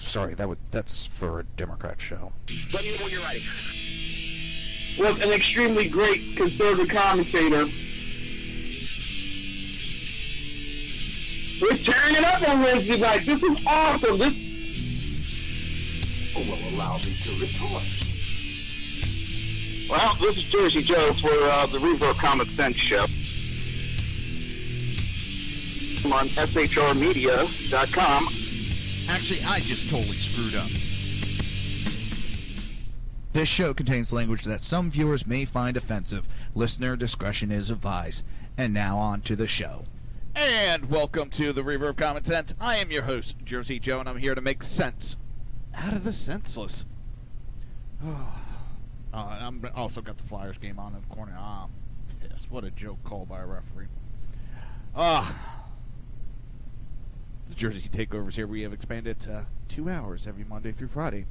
sorry, that's for a Democrat show. Let me know when you're ready. Was an extremely great conservative commentator. We're tearing it up on Wednesday night. This is awesome. This will allow me to retort. Well, this is Jersey Joe for the Reaver of Common Sense show. I'm on shrmedia.com. Actually, I just totally screwed up. This show contains language that some viewers may find offensive. Listener discretion is advised. And now on to the show. And welcome to the Reaver of Common Sense. I am your host, Jersey Joe, and I'm here to make sense out of the senseless. I'm also got the Flyers game on in the corner. I'm pissed. What a joke call by a referee. The Jersey Takeovers here. We have expanded to 2 hours every Monday through Friday.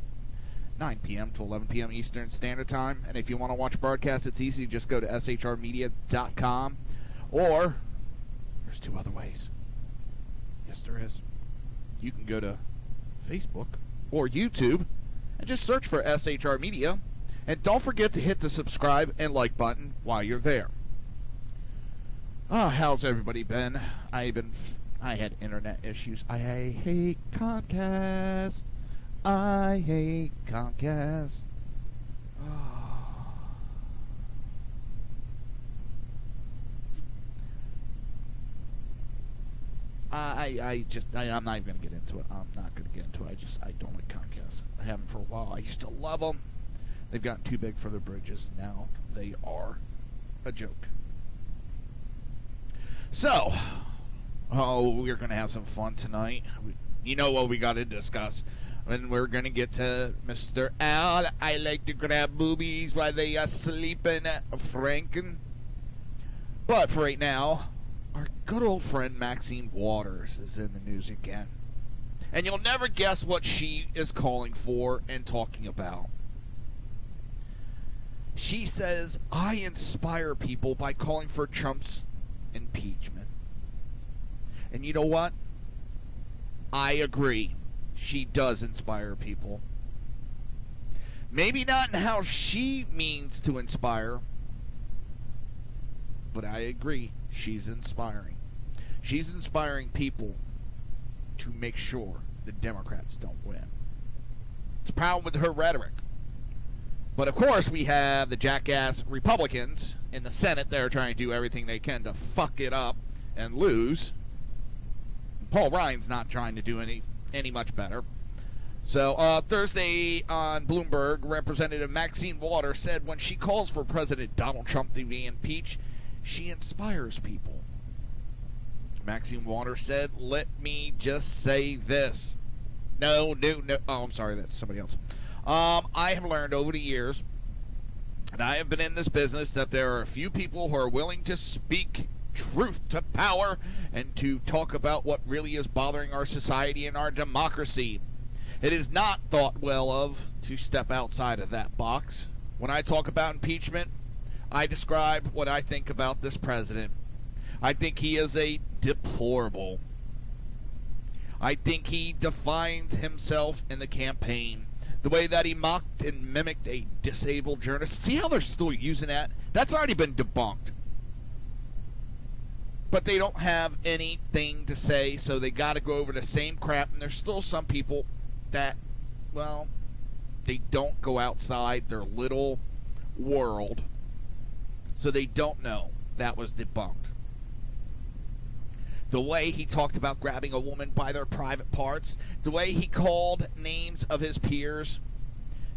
9 p.m. to 11 p.m. Eastern Standard Time. And if you want to watch a broadcast, it's easy. Just go to shrmedia.com. Or, there's 2 other ways. Yes, there is. You can go to Facebook or YouTube and just search for SHR Media. And don't forget to hit the subscribe and like button while you're there. How's everybody been? I had internet issues. I hate Comcast. I hate Comcast. I'm not even going to get into it. I'm not going to get into it. I don't like Comcast. I haven't for a while. I used to love them. They've gotten too big for their bridges. Now they are a joke. So, we're going to have some fun tonight. You know what we got to discuss. And we're going to get to Mr. Al. I like to grab boobies while they are sleeping, Franken. But for right now, our good old friend Maxine Waters is in the news again. And you'll never guess what she is calling for and talking about. She says, I inspire people by calling for Trump's impeachment. And you know what? I agree. She does inspire people. Maybe not in how she means to inspire, but I agree. She's inspiring. She's inspiring people to make sure the Democrats don't win. It's a problem with her rhetoric. But, of course, we have the jackass Republicans in the Senate. They're trying to do everything they can to fuck it up and lose. Paul Ryan's not trying to do any much better. So, Thursday on Bloomberg, Representative Maxine Waters said when she calls for President Donald Trump to be impeached, she inspires people. Maxine Waters said, let me just say this. No. Oh, I'm sorry, that's somebody else. I have learned over the years, and I have been in this business, that there are a few people who are willing to speak truth to power and to talk about what really is bothering our society and our democracy. It is not thought well of to step outside of that box. When I talk about impeachment, I describe what I think about this president. I think he is a deplorable. I think he defined himself in the campaign. The way that he mocked and mimicked a disabled journalist. See how they're still using that? That's already been debunked. But they don't have anything to say, so they got to go over the same crap. And there's still some people that, well, they don't go outside their little world, so they don't know that was debunked. The way he talked about grabbing a woman by their private parts, the way he called names of his peers,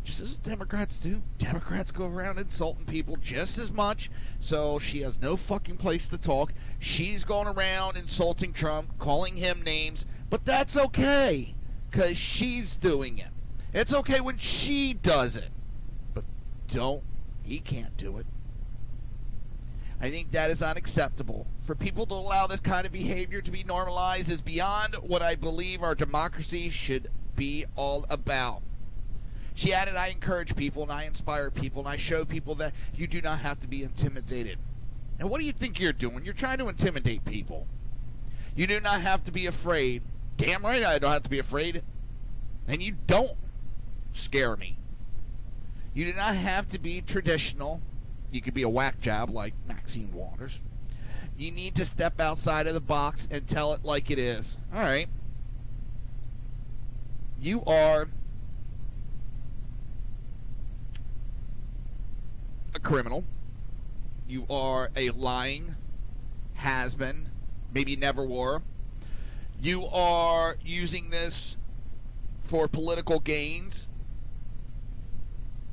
just as Democrats do. Democrats go around insulting people just as much, so she has no fucking place to talk. She's going around insulting Trump, calling him names, but that's okay, because she's doing it. It's okay when she does it, but he can't do it. I think that is unacceptable. For people to allow this kind of behavior to be normalized is beyond what I believe our democracy should be all about. She added, I encourage people and I inspire people and I show people that you do not have to be intimidated. And what do you think you're doing? You're trying to intimidate people. You do not have to be afraid. Damn right I don't have to be afraid. And you don't scare me. You do not have to be traditional. You could be a whack job like Maxine Waters. You need to step outside of the box and tell it like it is. All right. You are a criminal. You are a lying has-been. Maybe never were. You are using this for political gains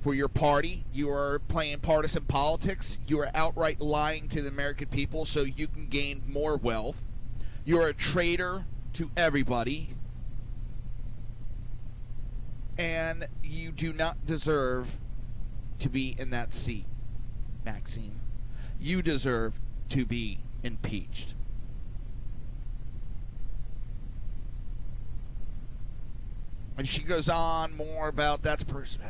for your party. You are playing partisan politics. You are outright lying to the American people so you can gain more wealth. You are a traitor to everybody. And you do not deserve to be in that seat, Maxine. You deserve to be impeached. And she goes on more about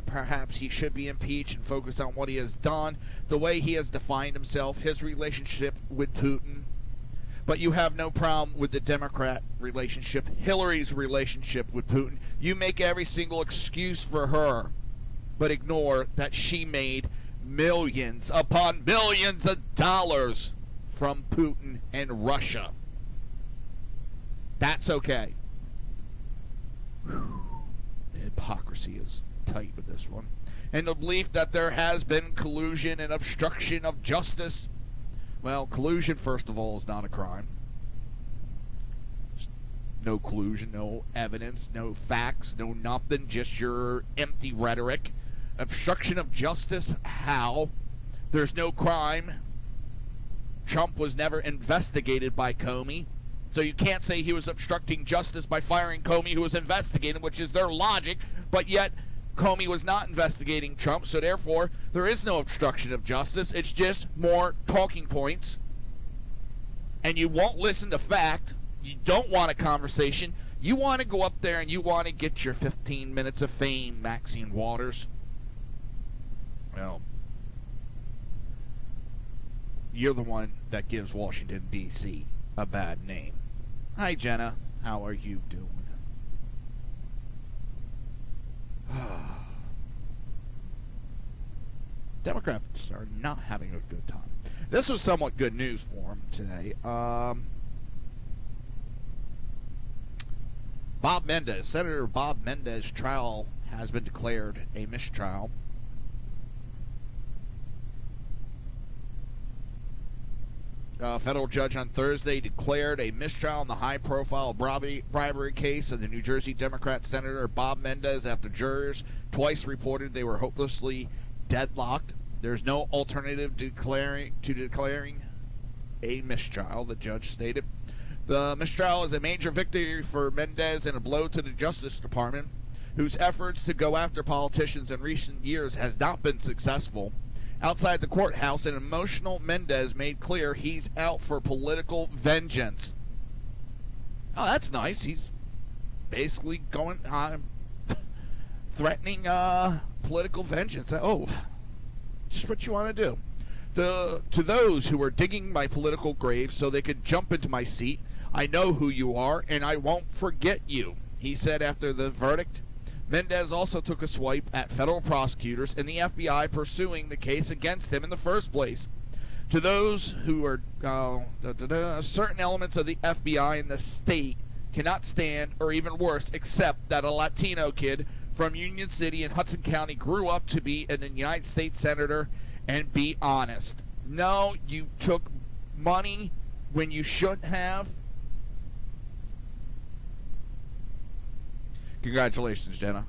perhaps he should be impeached and focus on what he has done, the way he has defined himself, his relationship with Putin. But you have no problem with the Democrat relationship, Hillary's relationship with Putin. You make every single excuse for her, but ignore that she made millions upon millions of dollars from Putin and Russia. That's okay. Whew. The hypocrisy is tight with this one. And the belief that there has been collusion and obstruction of justice. Well, collusion, first of all, is not a crime. No collusion, no evidence, no facts, no nothing, just your empty rhetoric. Obstruction of justice, how? There's no crime. Trump was never investigated by Comey. So you can't say he was obstructing justice by firing Comey, who was investigating, which is their logic, but yet Comey was not investigating Trump, so therefore there is no obstruction of justice. It's just more talking points. And you won't listen to fact. You don't want a conversation. You want to go up there and you want to get your 15 minutes of fame, Maxine Waters. Well, you're the one that gives Washington, D.C. a bad name. Hi, Jenna. How are you doing? Democrats are not having a good time. This was somewhat good news for them today. Bob Menendez, Senator Bob Menendez's trial has been declared a mistrial. A federal judge on Thursday declared a mistrial in the high-profile bribery case of the New Jersey Democrat Senator Bob Menendez after jurors twice reported they were hopelessly deadlocked. There's no alternative to declaring a mistrial, the judge stated. The mistrial is a major victory for Menendez and a blow to the Justice Department, whose efforts to go after politicians in recent years has not been successful. Outside the courthouse, an emotional Menendez made clear he's out for political vengeance. Oh, that's nice. He's basically going threatening political vengeance. Oh, just what you want to do. To those who are digging my political grave so they could jump into my seat, I know who you are, and I won't forget you, he said after the verdict. Menendez also took a swipe at federal prosecutors and the FBI pursuing the case against him in the first place. To those who are certain elements of the FBI and the state cannot stand, or even worse, accept that a Latino kid from Union City in Hudson County grew up to be a United States Senator and be honest. No, you took money when you shouldn't have. Congratulations, Jenna.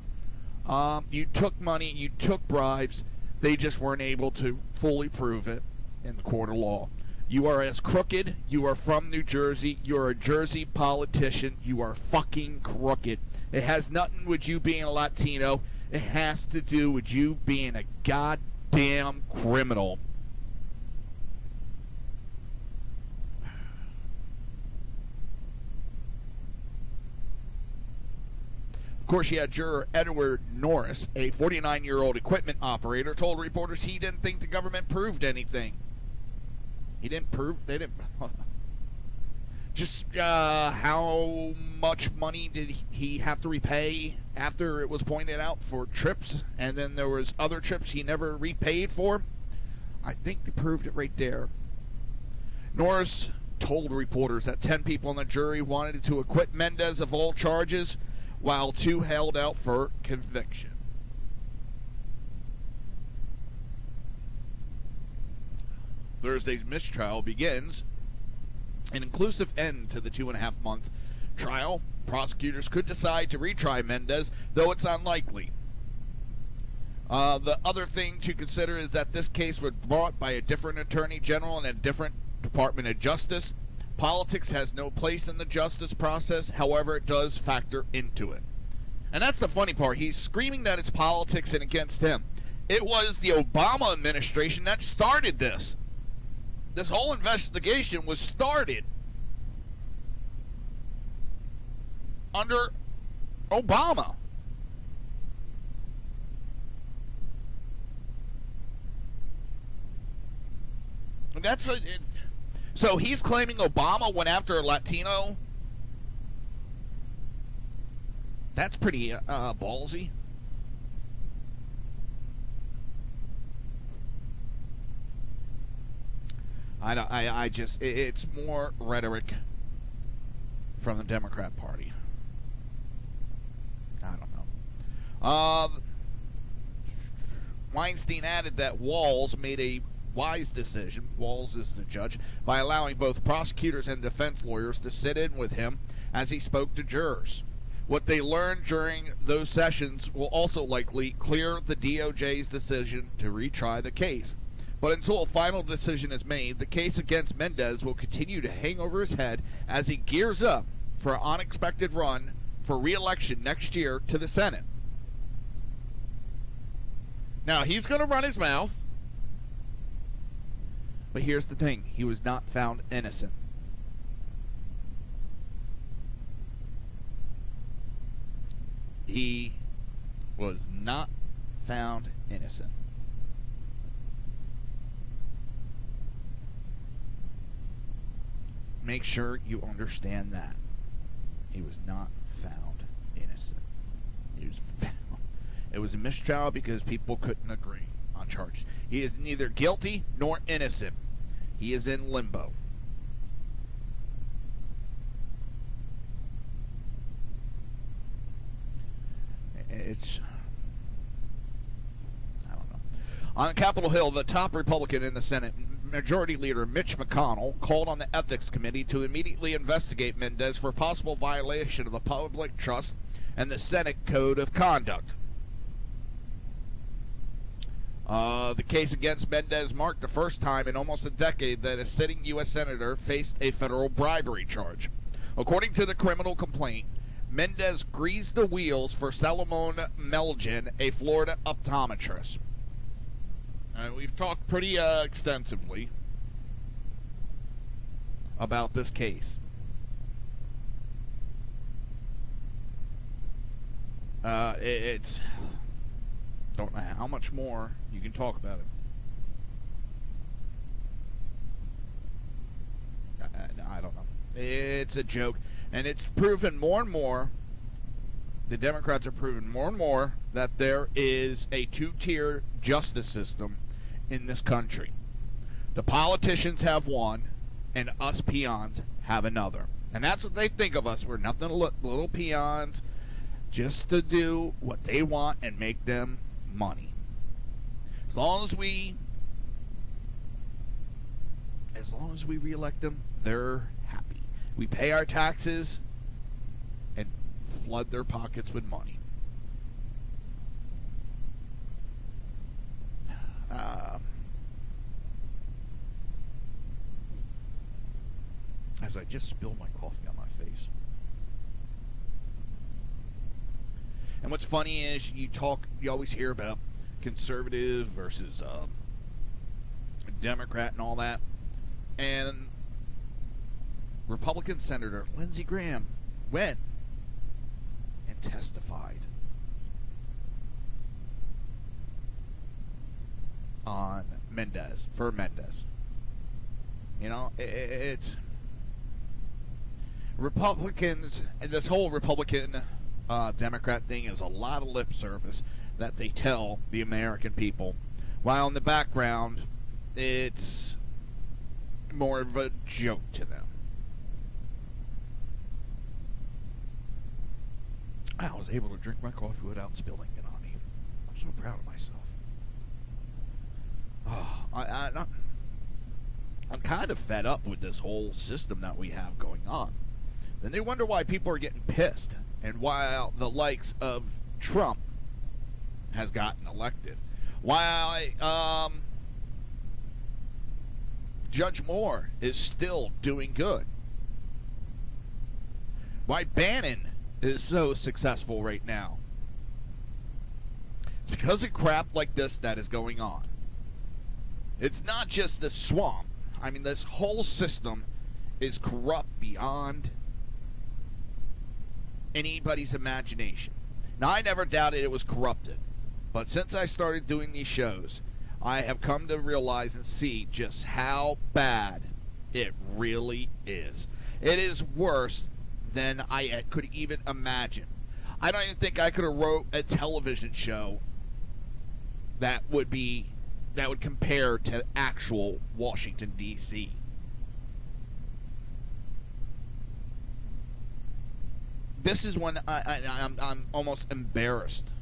You took money, you took bribes. They just weren't able to fully prove it in the court of law. You are as crooked. You are from New Jersey. You're a Jersey politician. You are fucking crooked. It has nothing with you being a Latino. It has to do with you being a goddamn criminal. Of course, you had juror Edward Norris, a 49-year-old equipment operator, told reporters he didn't think the government proved anything. He didn't prove, they didn't. Just how much money did he have to repay after it was pointed out for trips, and then there was other trips he never repaid for? I think they proved it right there. Norris told reporters that 10 people on the jury wanted to acquit Mendez of all charges, while 2 held out for conviction. Thursday's mistrial begins an inclusive end to the 2.5-month trial. Prosecutors could decide to retry Mendez, though it's unlikely. The other thing to consider is that this case was brought by a different attorney general and a different Department of Justice. Politics has no place in the justice process, however, it does factor into it. And that's the funny part. He's screaming that it's politics and against him. It was the Obama administration that started this. This whole investigation was started under Obama. And so he's claiming Obama went after a Latino. That's pretty ballsy. I just, it's more rhetoric from the Democrat Party. I don't know. Weinstein added that Walz made a wise decision, Walz is the judge, by allowing both prosecutors and defense lawyers to sit in with him as he spoke to jurors. What they learned during those sessions will also likely clear the DOJ's decision to retry the case. But until a final decision is made, the case against Mendez will continue to hang over his head as he gears up for an unexpected run for re-election next year to the Senate. Now, he's going to run his mouth, but here's the thing. He was not found innocent. He was not found innocent. Make sure you understand that. He was not found innocent. He was found. It was a mistrial because people couldn't agree on charges. He is neither guilty nor innocent. He is in limbo. It's, I don't know. On Capitol Hill, the top Republican in the Senate, Majority Leader Mitch McConnell, called on the Ethics Committee to immediately investigate Mendez for possible violation of the public trust and the Senate Code of Conduct. The case against Mendez marked the first time in almost a decade that a sitting U.S. Senator faced a federal bribery charge. According to the criminal complaint, Mendez greased the wheels for Salomon Melgen, a Florida optometrist. We've talked pretty extensively about this case. It's don't know how much more you can talk about it. I don't know. It's a joke, and it's proven more and more. The Democrats are proving more and more that there is a two-tier justice system in this country. The politicians have one, and us peons have another. And that's what they think of us. We're nothing little peons, just to do what they want and make them money. As long as we reelect them, they're happy. We pay our taxes and flood their pockets with money. As I just spilled my coffee on my face. And what's funny is you always hear about conservative versus Democrat and all that. And Republican Senator Lindsey Graham went and testified on Mendez. You know, it's Republicans, and this whole Republican Democrat thing is a lot of lip service that they tell the American people, while in the background, it's more of a joke to them. I was able to drink my coffee without spilling it on me. I'm so proud of myself. Oh, I'm kind of fed up with this whole system that we have going on. Then they wonder why people are getting pissed, and while the likes of Trump has gotten elected, why Judge Moore is still doing good, why Bannon is so successful right now. It's because of crap like this that is going on. It's not just the swamp. I mean, this whole system is corrupt beyond anybody's imagination. Now, I never doubted it was corrupted, but since I started doing these shows, I have come to realize and see just how bad it really is. It is worse than I could even imagine. I don't even think I could have wrote a television show that would compare to actual Washington, D.C. This is when I'm almost embarrassed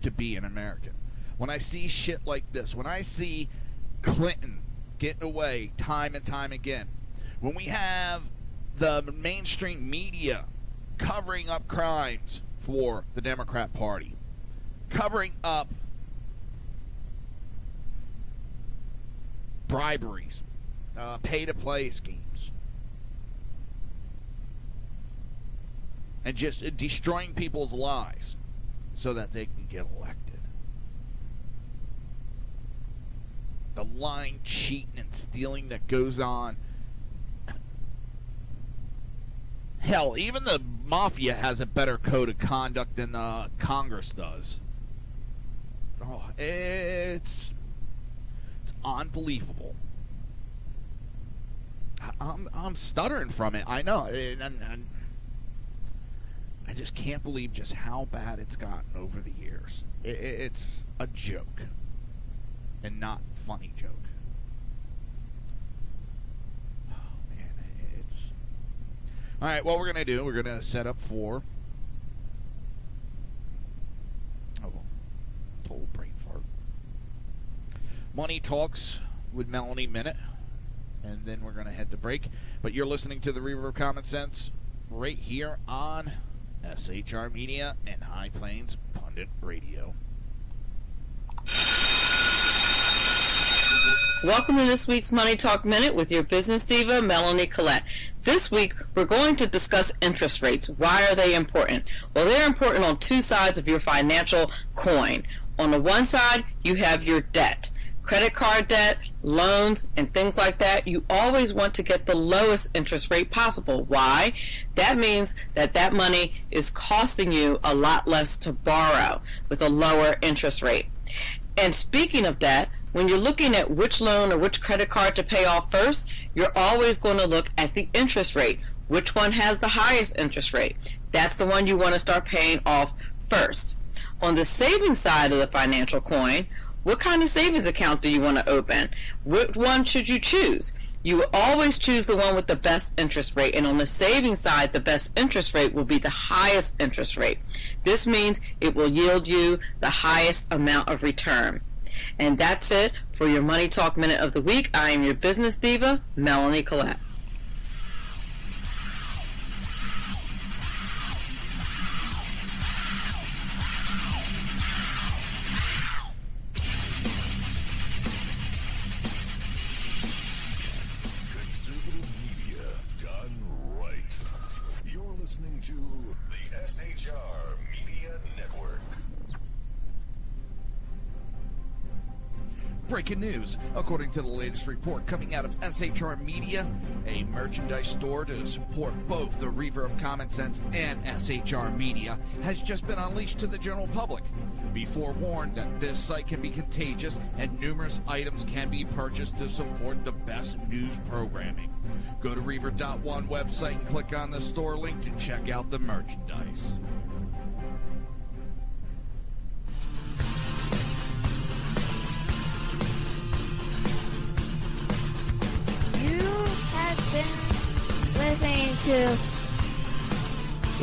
to be an American. When I see shit like this, when I see Clinton getting away time and time again, when we have the mainstream media covering up crimes for the Democrat Party, covering up briberies, pay-to-play schemes, and just destroying people's lives so that they can get elected. The lying, cheating, and stealing that goes on. Hell, even the mafia has a better code of conduct than Congress does. Oh, it's unbelievable. I'm stuttering from it. I know. And I just can't believe just how bad it's gotten over the years. It's a joke. And not a funny joke. Oh, man. It's... Alright, what we're going to do, we're going to set up for... Oh, total brain fart. Money Talks with Melanie Minute. And then we're going to head to break. But you're listening to the Reaver of Common Sense right here on SHR Media and High Plains Pundit Radio. Welcome to this week's Money Talk Minute with your business diva, Melanie Collette. This week, we're going to discuss interest rates. Why are they important? Well, they're important on two sides of your financial coin. On the one side, you have your debt. Credit card debt, loans, and things like that. You always want to get the lowest interest rate possible. Why? That means that money is costing you a lot less to borrow with a lower interest rate. And speaking of debt, when you're looking at which loan or which credit card to pay off first, you're always going to look at the interest rate. Which one has the highest interest rate? That's the one you want to start paying off first. On the savings side of the financial coin, what kind of savings account do you want to open? Which one should you choose? You will always choose the one with the best interest rate, and on the savings side, the best interest rate will be the highest interest rate. This means it will yield you the highest amount of return. And that's it for your Money Talk Minute of the Week. I am your business diva, Melanie Collette. Conservative media done right. You're listening to the SHR Media Network. Breaking news. According to the latest report coming out of SHR Media, a merchandise store to support both the Reaver of Common Sense and SHR Media has just been unleashed to the general public. Be forewarned that this site can be contagious and numerous items can be purchased to support the best news programming. Go to Reaver.one website and click on the store link to check out the merchandise. You have been listening to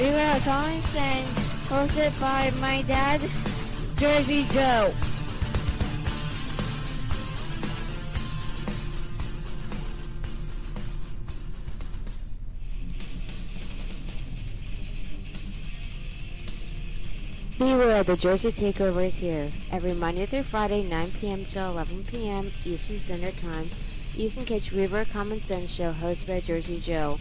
Reaver of Common Sense, hosted by my dad, Jersey Joe. Beware, the Jersey Takeover is here. Every Monday through Friday, 9 p.m. to 11 p.m. Eastern Standard Time, you can catch Reaver of Common Sense show hosted by Jersey Joe,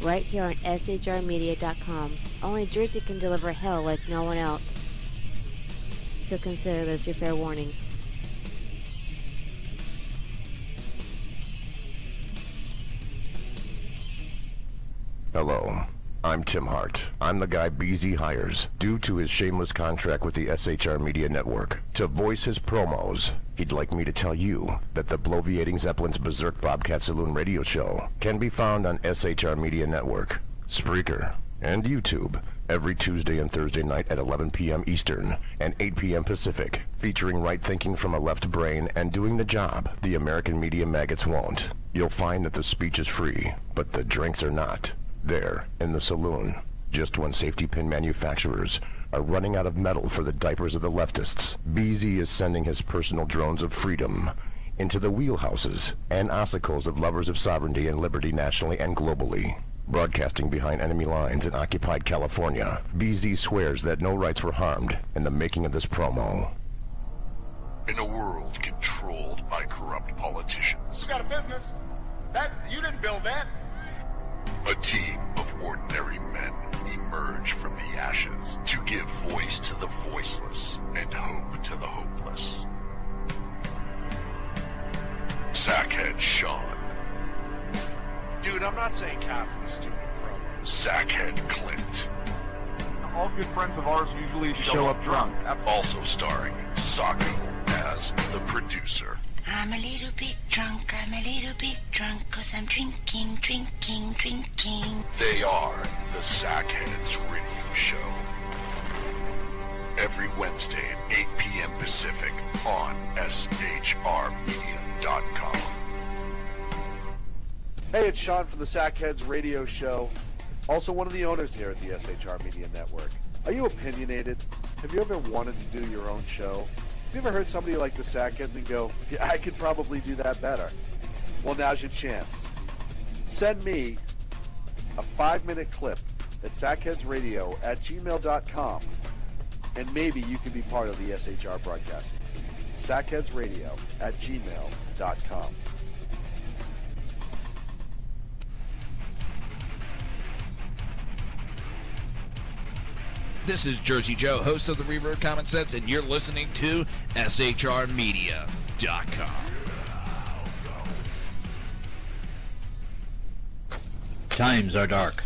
right here on shrmedia.com. Only Jersey can deliver hell like no one else. So consider this your fair warning. Hello, I'm Tim Hart. I'm the guy BZ hires, due to his shameless contract with the SHR Media Network, to voice his promos. He'd like me to tell you that the Bloviating Zeppelin's Berserk Bobcat Saloon radio show can be found on SHR Media Network, Spreaker, and YouTube every Tuesday and Thursday night at 11 p.m. Eastern and 8 p.m. Pacific, featuring right thinking from a left brain and doing the job the American media maggots won't. You'll find that the speech is free, but the drinks are not. There, in the saloon, just when safety pin manufacturers are running out of metal for the diapers of the leftists, BZ is sending his personal drones of freedom into the wheelhouses and ossicles of lovers of sovereignty and liberty nationally and globally. Broadcasting behind enemy lines in occupied California, BZ swears that no rights were harmed in the making of this promo. In a world controlled by corrupt politicians, You got a business. You didn't build that. a team of ordinary men emerge from the ashes to give voice to the voiceless and hope to the hopeless. Sackhead Sean. Dude, I'm not saying cat for the stupid promo. Sackhead Clint. All good friends of ours usually show up drunk. Also starring Sacco as the producer. I'm a little bit drunk, 'cause I'm drinking. They are the Sackheads Radio Show. Every Wednesday at 8 p.m. Pacific on shrmedia.com. Hey, it's Sean from the Sackheads Radio Show, also one of the owners here at the SHR Media Network. Are you opinionated? Have you ever wanted to do your own show? Have you ever heard somebody like the Sackheads and go, yeah, I could probably do that better? Well, now's your chance. Send me a 5-minute clip at sackheadsradio@gmail.com, and maybe you can be part of the SHR broadcasting team. sackheadsradio@gmail.com. This is Jersey Joe, host of the Reaver of Common Sense, and you're listening to shrmedia.com. Times are dark.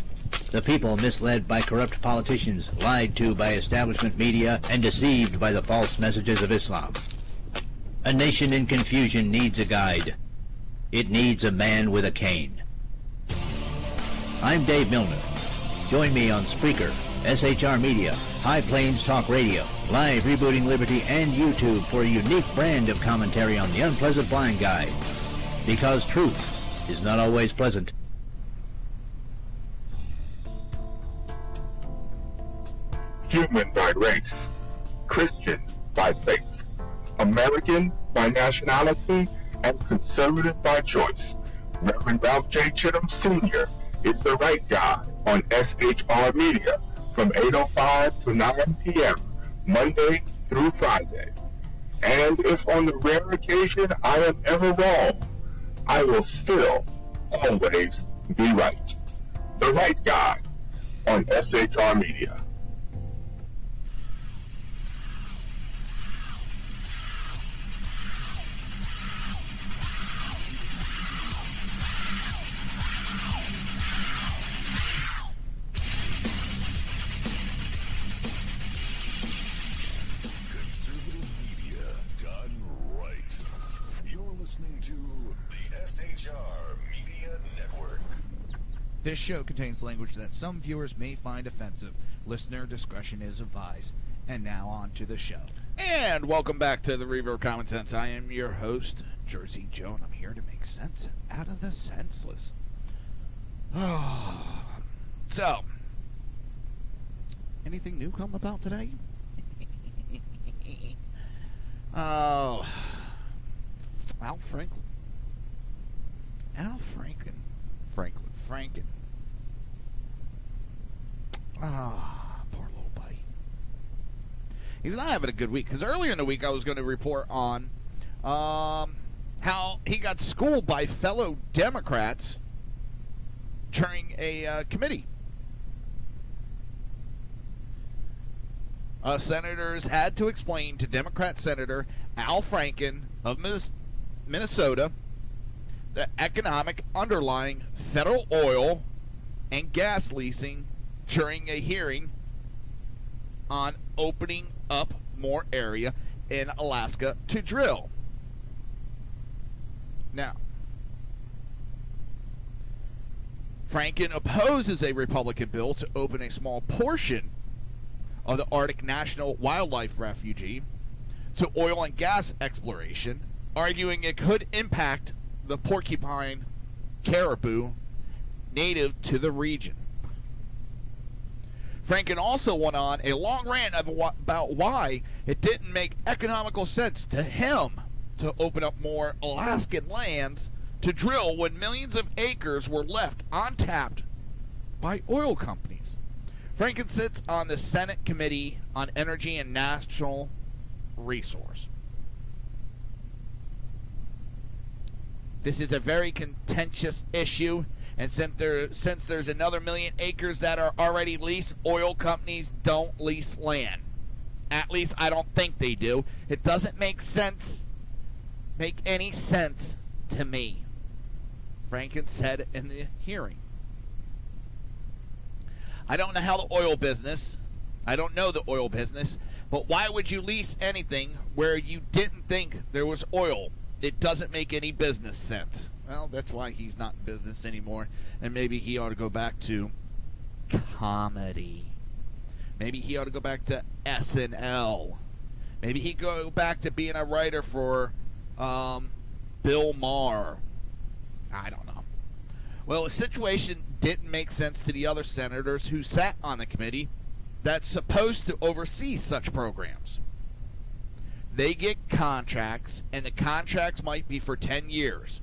The people misled by corrupt politicians, lied to by establishment media, and deceived by the false messages of Islam. A nation in confusion needs a guide. It needs a man with a cane. I'm Dave Milner. Join me on Spreaker, SHR Media, High Plains Talk Radio, Live Rebooting Liberty, and YouTube for a unique brand of commentary on the unpleasant blind guide. Because truth is not always pleasant. Human by race, Christian by faith, American by nationality, and conservative by choice. Reverend Ralph J. Chittum Sr. is the right guy on SHR Media from 8:05 to 9 p.m. Monday through Friday. And if on the rare occasion I am ever wrong, I will still always be right. The right guy on SHR Media. Conservative media done right. You're listening to the SHR Media Network. This show contains language that some viewers may find offensive. Listener discretion is advised. And now on to the show. And welcome back to the Reaver of Common Sense. I am your host, Jersey Joe, and I'm here to make sense out of the senseless. So, anything new come about today? Oh, Al Franken. Poor little buddy. He's not having a good week, because earlier in the week I was going to report on how he got schooled by fellow Democrats during a committee. Senators had to explain to Democrat Senator Al Franken of Minnesota the economic underlying federal oil and gas leasing during a hearing on opening up more area in Alaska to drill. Now, Franken opposes a Republican bill to open a small portion of the Arctic National Wildlife Refuge to oil and gas exploration, arguing it could impact the porcupine caribou native to the region. Franken also went on a long rant about why it didn't make economical sense to him to open up more Alaskan lands to drill when millions of acres were left untapped by oil companies. Franken sits on the Senate Committee on Energy and Natural Resource. This is a very contentious issue, and since there's another million acres that are already leased, oil companies don't lease land. At least I don't think they do. It doesn't make any sense to me, Franken said in the hearing. I don't know the oil business, but why would you lease anything where you didn't think there was oil? It doesn't make any business sense. Well, that's why he's not in business anymore, and maybe he ought to go back to comedy. Maybe he ought to go back to SNL. Maybe he'd go back to being a writer for Bill Maher. I don't know. Well, the situation didn't make sense to the other senators who sat on the committee that's supposed to oversee such programs. They get contracts, and the contracts might be for 10 years.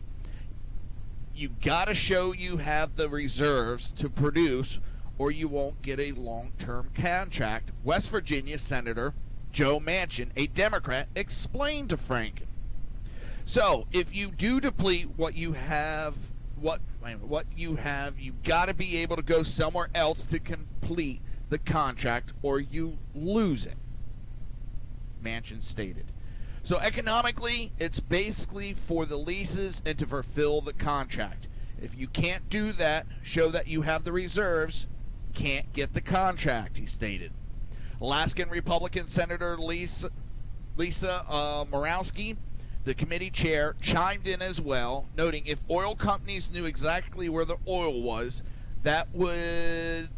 You got to show you have the reserves to produce, or you won't get a long-term contract. West Virginia Senator Joe Manchin, a Democrat, explained to Franken. So, if you do deplete what you have, you got to be able to go somewhere else to complete the contract, or you lose it, Manchin stated. So economically, it's basically for the leases and to fulfill the contract. If you can't do that, show that you have the reserves, can't get the contract, he stated. Alaskan Republican Senator Lisa Murkowski, the committee chair, chimed in as well, noting if oil companies knew exactly where the oil was, that would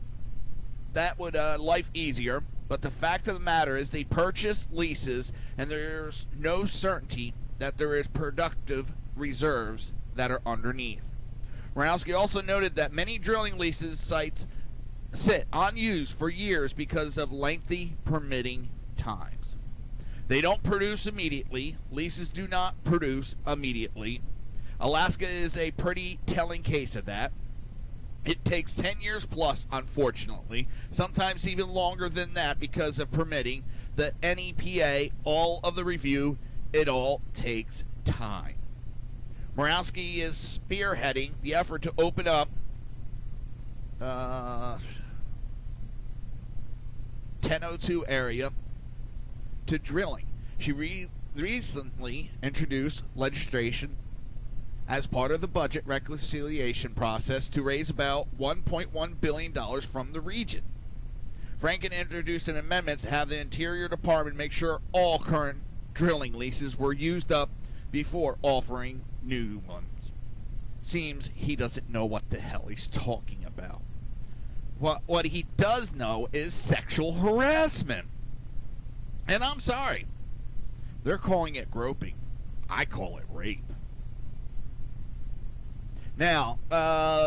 life easier. But the fact of the matter is they purchase leases, and there's no certainty that there is productive reserves that are underneath. Murkowski also noted that many drilling leases sites sit unused for years because of lengthy permitting times. They don't produce immediately. Leases do not produce immediately. Alaska is a pretty telling case of that. It takes 10 years plus, unfortunately, sometimes even longer than that because of permitting. The NEPA, all of the review, it all takes time. Murkowski is spearheading the effort to open up 1002 area to drilling. She recently introduced legislation as part of the budget reconciliation process to raise about $1.1 billion from the region. Franken introduced an amendment to have the Interior Department make sure all current drilling leases were used up before offering new ones. seems he doesn't know what the hell he's talking about. What he does know is sexual harassment. And I'm sorry. They're calling it groping. I call it rape. Now,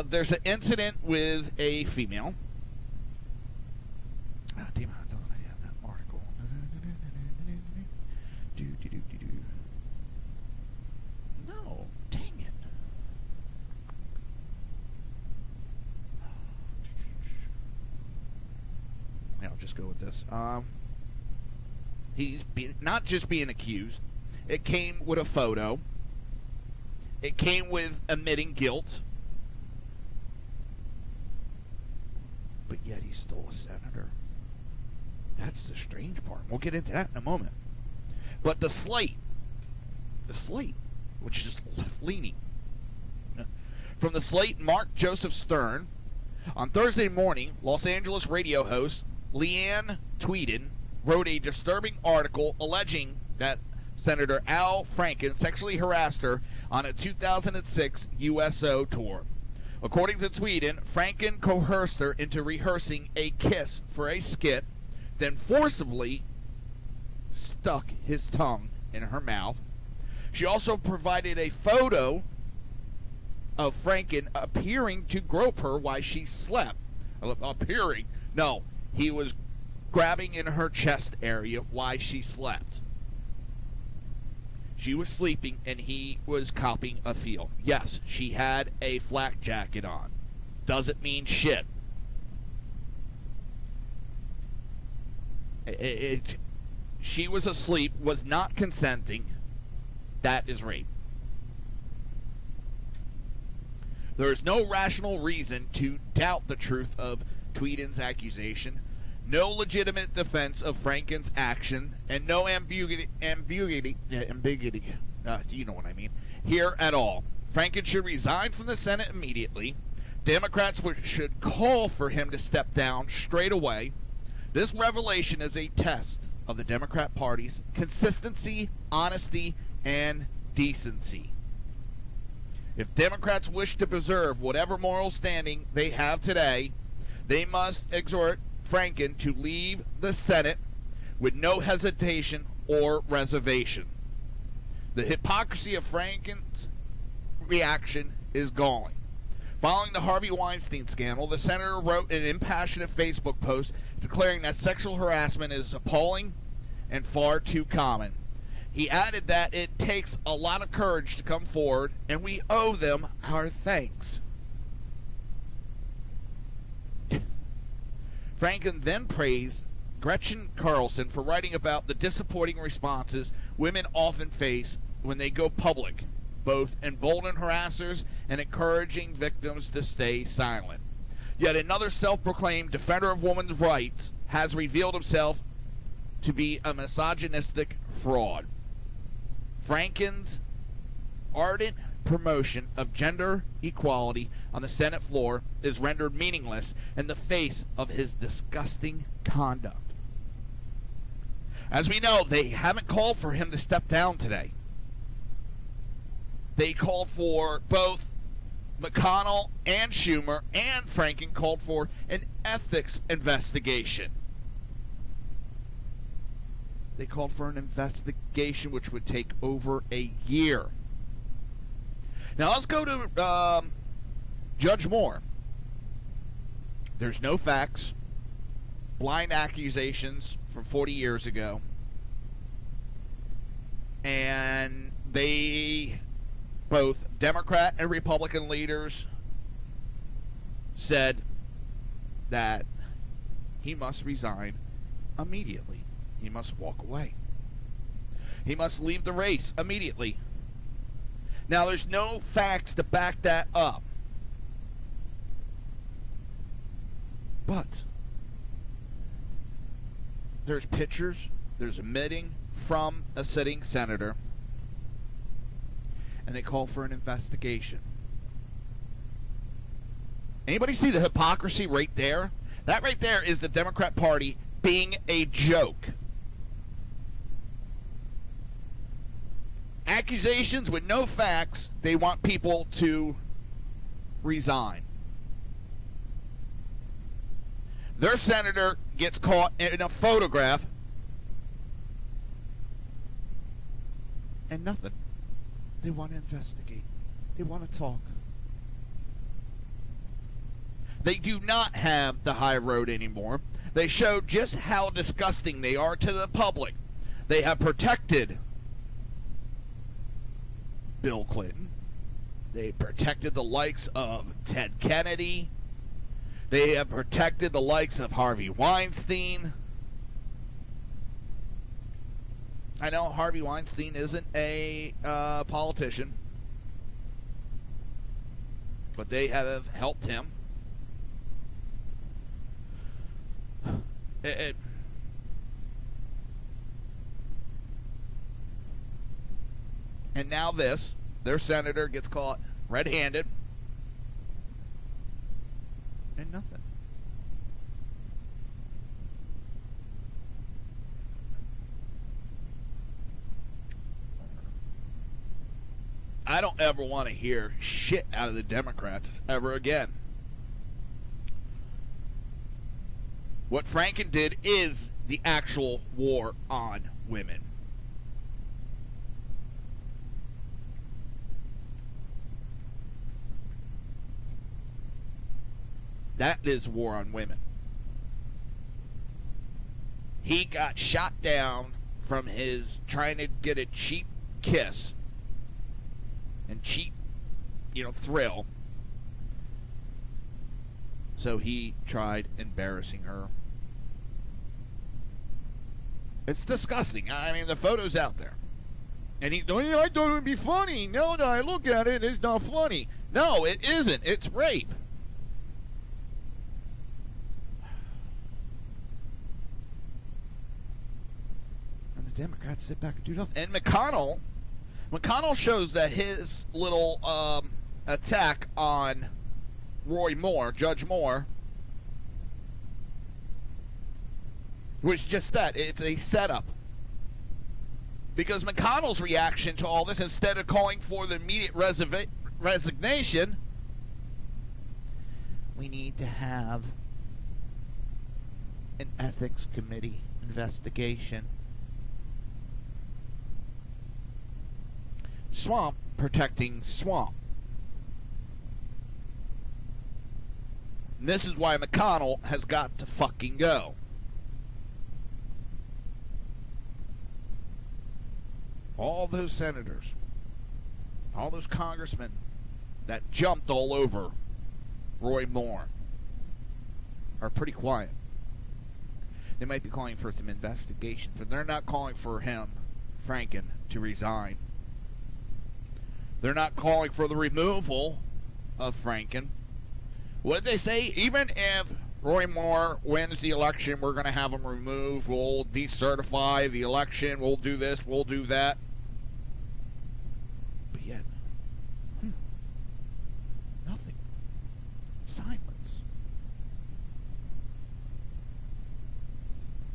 there's an incident with a female. Oh, damn it, I thought I had that article. No, dang it. Yeah, I'll just go with this. He's not just being accused. It came with a photo. It came with admitting guilt. But yet he's still a senator. That's the strange part. We'll get into that in a moment. But the slate, which is just left-leaning. From the slate, Mark Joseph Stern. On Thursday morning, Los Angeles radio host Leanne Tweeden wrote a disturbing article alleging that Senator Al Franken sexually harassed her on a 2006 USO tour. According to Tweeden, Franken coerced her into rehearsing a kiss for a skit, then forcibly stuck his tongue in her mouth. She also provided a photo of Franken appearing to grope her while she slept. Appearing? No, he was grabbing in her chest area while she slept. She was sleeping and he was copping a feel. Yes, she had a flak jacket on. Doesn't mean shit. She was asleep, was not consenting. That is rape. There is no rational reason to doubt the truth of Tweeden's accusation, no legitimate defense of Franken's action, and no ambiguity, you know what I mean, here at all. Franken should resign from the Senate immediately. Democrats should call for him to step down straight away. This revelation is a test of the Democrat Party's consistency, honesty, and decency. If Democrats wish to preserve whatever moral standing they have today, they must exhort Franken to leave the Senate with no hesitation or reservation. The hypocrisy of Franken's reaction is galling. Following the Harvey Weinstein scandal, the senator wrote an impassioned Facebook post declaring that sexual harassment is appalling and far too common. He added that it takes a lot of courage to come forward, and we owe them our thanks. Franken then praised Gretchen Carlson for writing about the disappointing responses women often face when they go public, both emboldening harassers and encouraging victims to stay silent. Yet another self-proclaimed defender of women's rights has revealed himself to be a misogynistic fraud. Franken's ardent promotion of gender equality on the Senate floor is rendered meaningless in the face of his disgusting conduct. As we know, they haven't called for him to step down today. They called for both McConnell and Schumer, and Franken called for an ethics investigation. They called for an investigation which would take over a year. Now let's go to Judge Moore. There's no facts, blind accusations from 40 years ago, and they, both Democrat and Republican leaders, said that he must resign immediately. He must walk away. He must leave the race immediately. Now, there's no facts to back that up. But there's pictures, there's admitting from a sitting senator, and they call for an investigation. Anybody see the hypocrisy right there? That right there is the Democrat Party being a joke. Accusations with no facts. They want people to resign. Their senator gets caught in a photograph and nothing. They want to investigate. They want to talk. They do not have the high road anymore. They show just how disgusting they are to the public. They have protected Bill Clinton. They protected the likes of Ted Kennedy. They have protected the likes of Harvey Weinstein. I know Harvey Weinstein isn't a politician, but they have helped him. And now this, their senator gets caught red-handed, and nothing. I don't ever want to hear shit out of the Democrats ever again. What Franken did is the actual war on women. That is war on women. He got shot down from his trying to get a cheap kiss and cheap, thrill. So he tried embarrassing her. It's disgusting. I mean, the photo's out there. And I thought it would be funny. No, I look at it, it's not funny. No, it isn't. It's rape. And the Democrats sit back and do nothing. And McConnell shows that his little attack on Judge Moore, was just that. It's a setup. Because McConnell's reaction to all this, instead of calling for the immediate resignation, we need to have an ethics committee investigation. Swamp protecting swamp. And this is why McConnell has got to fucking go. All those senators, all those congressmen that jumped all over Roy Moore are pretty quiet. They might be calling for some investigation, but they're not calling for him, Franken, to resign. They're not calling for the removal of Franken. What did they say? Even if Roy Moore wins the election, we're going to have him removed. We'll decertify the election. We'll do this. We'll do that. But yet, nothing. Silence.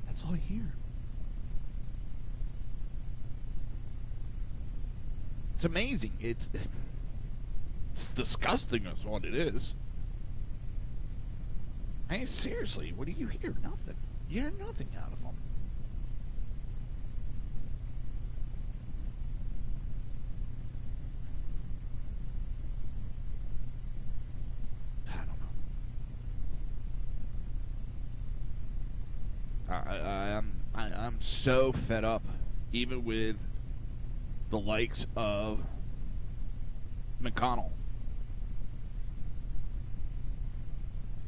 That's all I hear. It's amazing. It's disgusting is what it is. I mean, seriously, what do you hear? Nothing. You hear nothing out of them. I don't know. I'm so fed up, even with the likes of McConnell.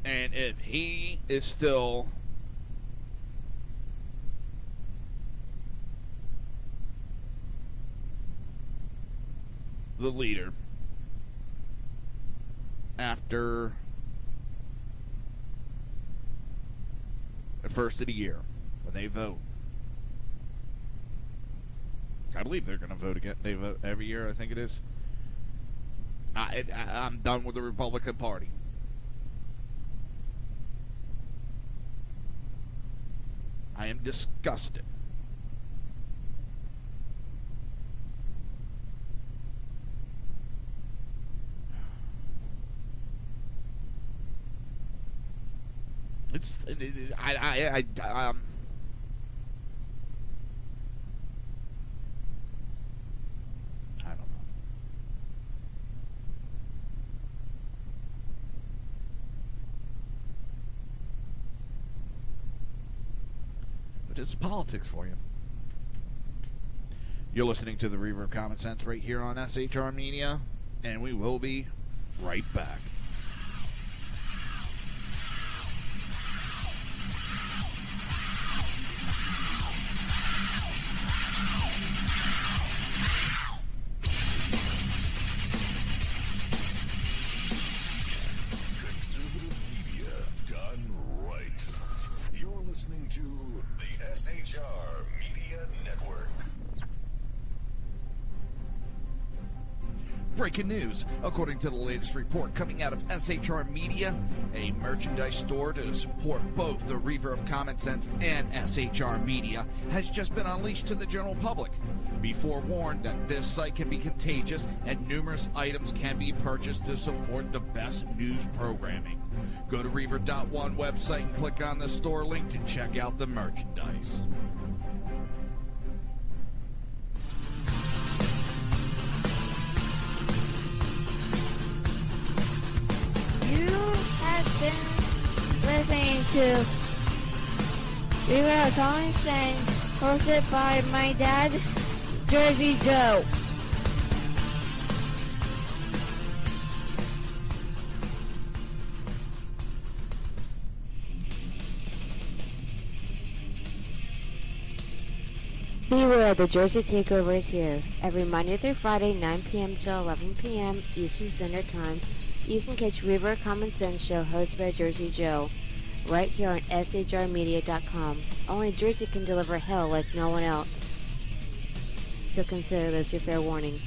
And if he is still the leader after the first of the year, when they vote, I believe they're going to vote again. They vote every year, I think it is. I'm done with the Republican Party. I am disgusted. it's I don't know. But it's politics for you. You're listening to the Reaver of Common Sense right here on SHR Media, and we will be right back. Conservative media done right. You're listening to the SHR Media Network. Breaking news. According to the latest report coming out of SHR Media, a merchandise store to support both the Reaver of Common Sense and SHR Media has just been unleashed to the general public. Be forewarned that this site can be contagious and numerous items can be purchased to support the best news programming. Go to Reaver.one website and click on the store link to check out the merchandise. You have been listening to Reaver of Common Sense, hosted by my dad, Jersey Joe. Beware, the Jersey Takeover is here. Every Monday through Friday, 9 p.m. to 11 p.m. Eastern Standard Time. You can catch Reaver of Common Sense show hosted by Jersey Joe right here on shrmedia.com. Only Jersey can deliver hell like no one else. So consider this your fair warning.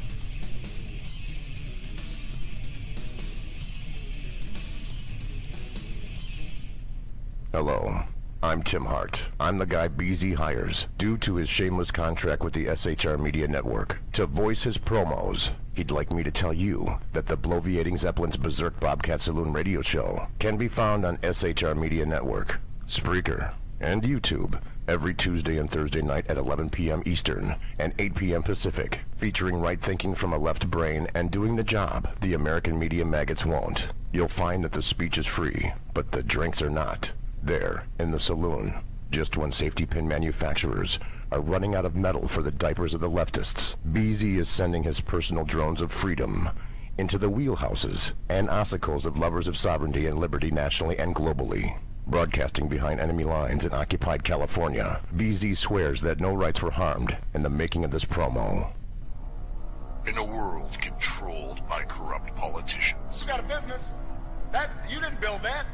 Hello, I'm Tim Hart. I'm the guy BZ hires, due to his shameless contract with the SHR Media Network, to voice his promos. He'd like me to tell you that the bloviating Zeppelin's Berserk Bobcat Saloon radio show can be found on SHR Media Network, Spreaker, and YouTube every Tuesday and Thursday night at 11 p.m. Eastern and 8 p.m. Pacific, featuring right thinking from a left brain and doing the job the American media maggots won't. You'll find that the speech is free, but the drinks are not. There, in the saloon, just when safety pin manufacturers are running out of metal for the diapers of the leftists, BZ is sending his personal drones of freedom into the wheelhouses and ossicles of lovers of sovereignty and liberty nationally and globally. Broadcasting behind enemy lines in occupied California, BZ swears that no rights were harmed in the making of this promo. In a world controlled by corrupt politicians, You got a business. That you didn't build that.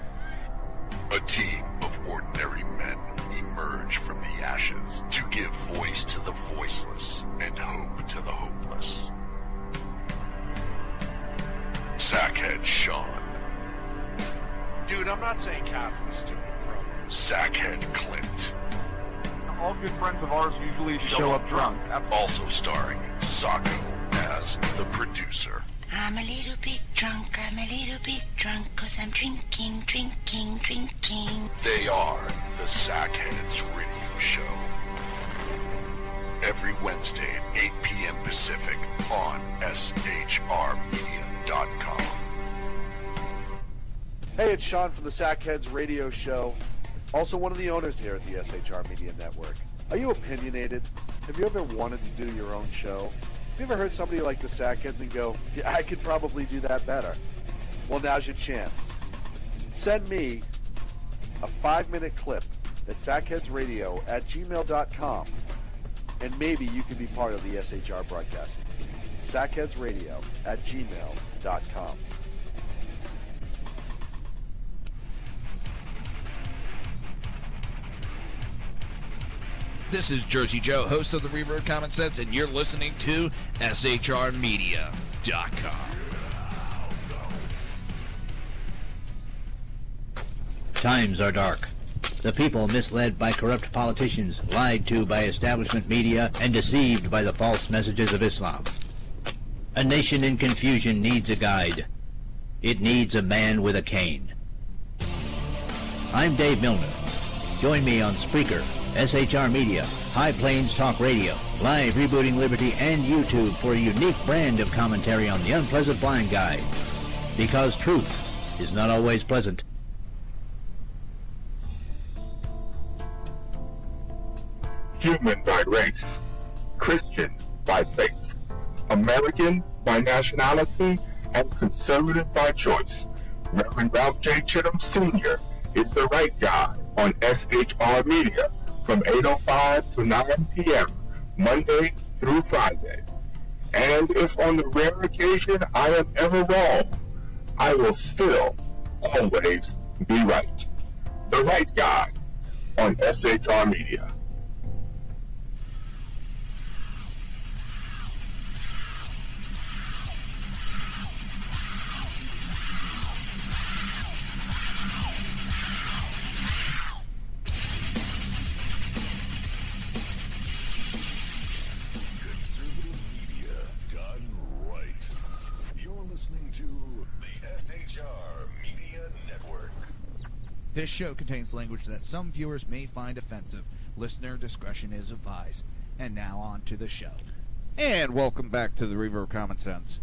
a team of ordinary men emerge from the ashes to give voice to the voiceless and hope to the hopeless. Sackhead Sean, Dude, I'm not saying Catherine is stupid, bro. Sackhead Clint, All good friends of ours usually show up drunk. also starring Sacco as the producer. I'm a little bit drunk, I'm a little bit drunk, 'cause I'm drinking. They are the Sackheads Radio Show. Every Wednesday at 8 p.m. Pacific on shrmedia.com. Hey, it's Sean from the Sackheads Radio Show, also one of the owners here at the SHR Media Network. Are you opinionated? Have you ever wanted to do your own show? Have you ever heard somebody like the Sackheads and go, yeah, I could probably do that better? Well, now's your chance. Send me a 5-minute clip at sackheadsradio@gmail.com, and maybe you can be part of the SHR broadcasting team. sackheadsradio@gmail.com. This is Jersey Joe, host of the Reaver of Common Sense, and you're listening to shrmedia.com. Times are dark. The people misled by corrupt politicians, lied to by establishment media, and deceived by the false messages of Islam. A nation in confusion needs a guide. It needs a man with a cane. I'm Dave Milner. Join me on Spreaker, SHR Media, High Plains Talk Radio, Live Rebooting Liberty, and YouTube for a unique brand of commentary on the unpleasant blind guide. Because truth is not always pleasant. Human by race, Christian by faith, American by nationality, and conservative by choice. Reverend Ralph J. Chittum Sr. is the right guy on SHR Media from 8:05 to 9 p.m. Monday through Friday. And if on the rare occasion I am ever wrong, I will still always be right. The right guy on SHR Media. This show contains language that some viewers may find offensive. Listener discretion is advised. And now on to the show. And welcome back to the Reaver of Common Sense.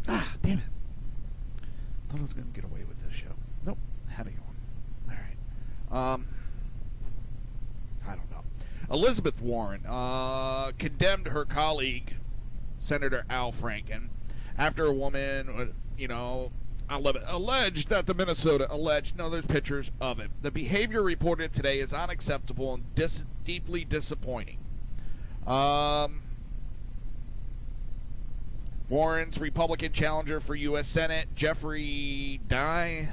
Ah, damn it. Thought I was going to get away with this show. Nope, had it going. Alright. I don't know. Elizabeth Warren condemned her colleague, Senator Al Franken, after a woman, alleged that the Minnesota there's pictures of it. The behavior reported today is unacceptable and deeply disappointing. Warren's Republican challenger for U.S. Senate, Jeffrey Dye,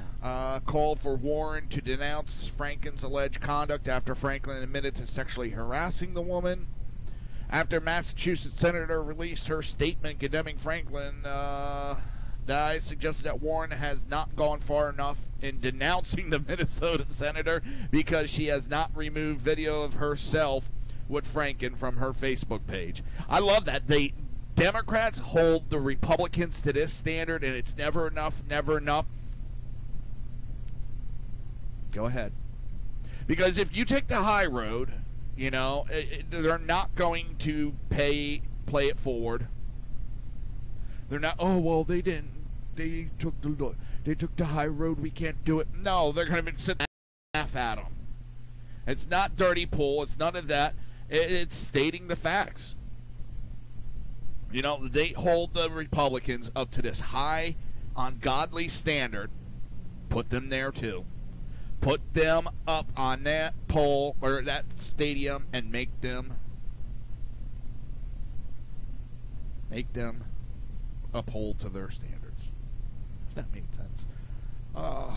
called for Warren to denounce Franken's alleged conduct after Franklin admitted to sexually harassing the woman. After Massachusetts senator released her statement condemning Franklin, Dye suggested that Warren has not gone far enough in denouncing the Minnesota senator because she has not removed video of herself with Franken from her Facebook page. I love that. Democrats hold the Republicans to this standard, and it's never enough, never enough. Go ahead. Because if you take the high road, they're not going to play it forward. They're not. Oh well, they didn't. They took the high road. We can't do it. No, they're going to sit and laugh at them. It's not dirty pool. It's none of that. It's stating the facts. They hold the Republicans up to this high, ungodly standard. Put them there too. Put them up on that pole or that stadium and make them uphold to their standards. If that made sense. I'm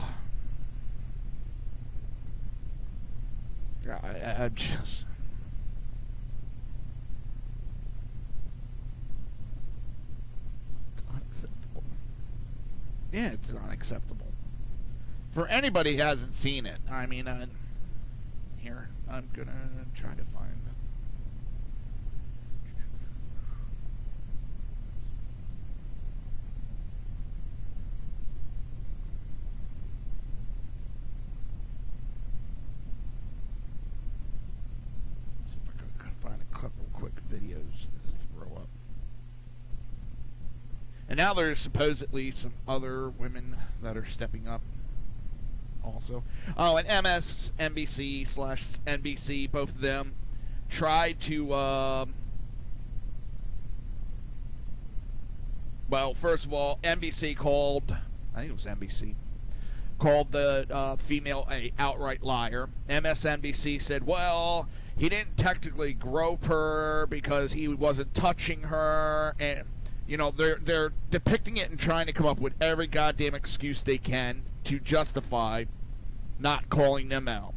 just. It's unacceptable. Yeah, it's unacceptable. For anybody who hasn't seen it, I mean, here, I'm going to try to find it. See if I can find a couple quick videos to throw up. And now there's supposedly some other women that are stepping up. Also, and MSNBC/NBC, both of them tried to. Well, first of all, NBC called. I think it was NBC called the female a outright liar. MSNBC said, "Well, he didn't technically grope her because he wasn't touching her," and they're depicting it and trying to come up with every goddamn excuse they can to justify not calling them out.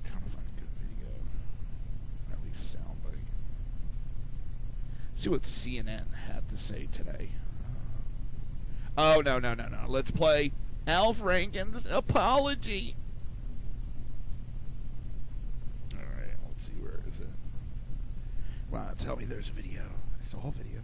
I'm trying to find a good video. At least soundbite. See what CNN had to say today. Oh, no. Let's play Al Franken's apology. Alright, let's see, where is it? Wow, tell me there's a video. saw a video.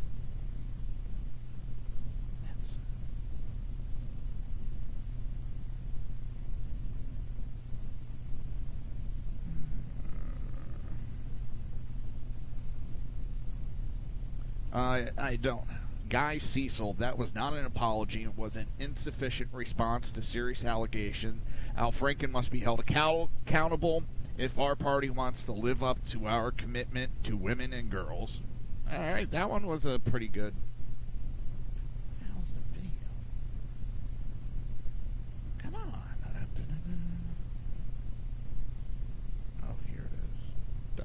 I don't. Guy Cecil, that was not an apology. It was an insufficient response to serious allegation. Al Franken must be held accountable if our party wants to live up to our commitment to women and girls. All right, that one was a pretty good. How's the video? Come on. Oh, here it is. Duh.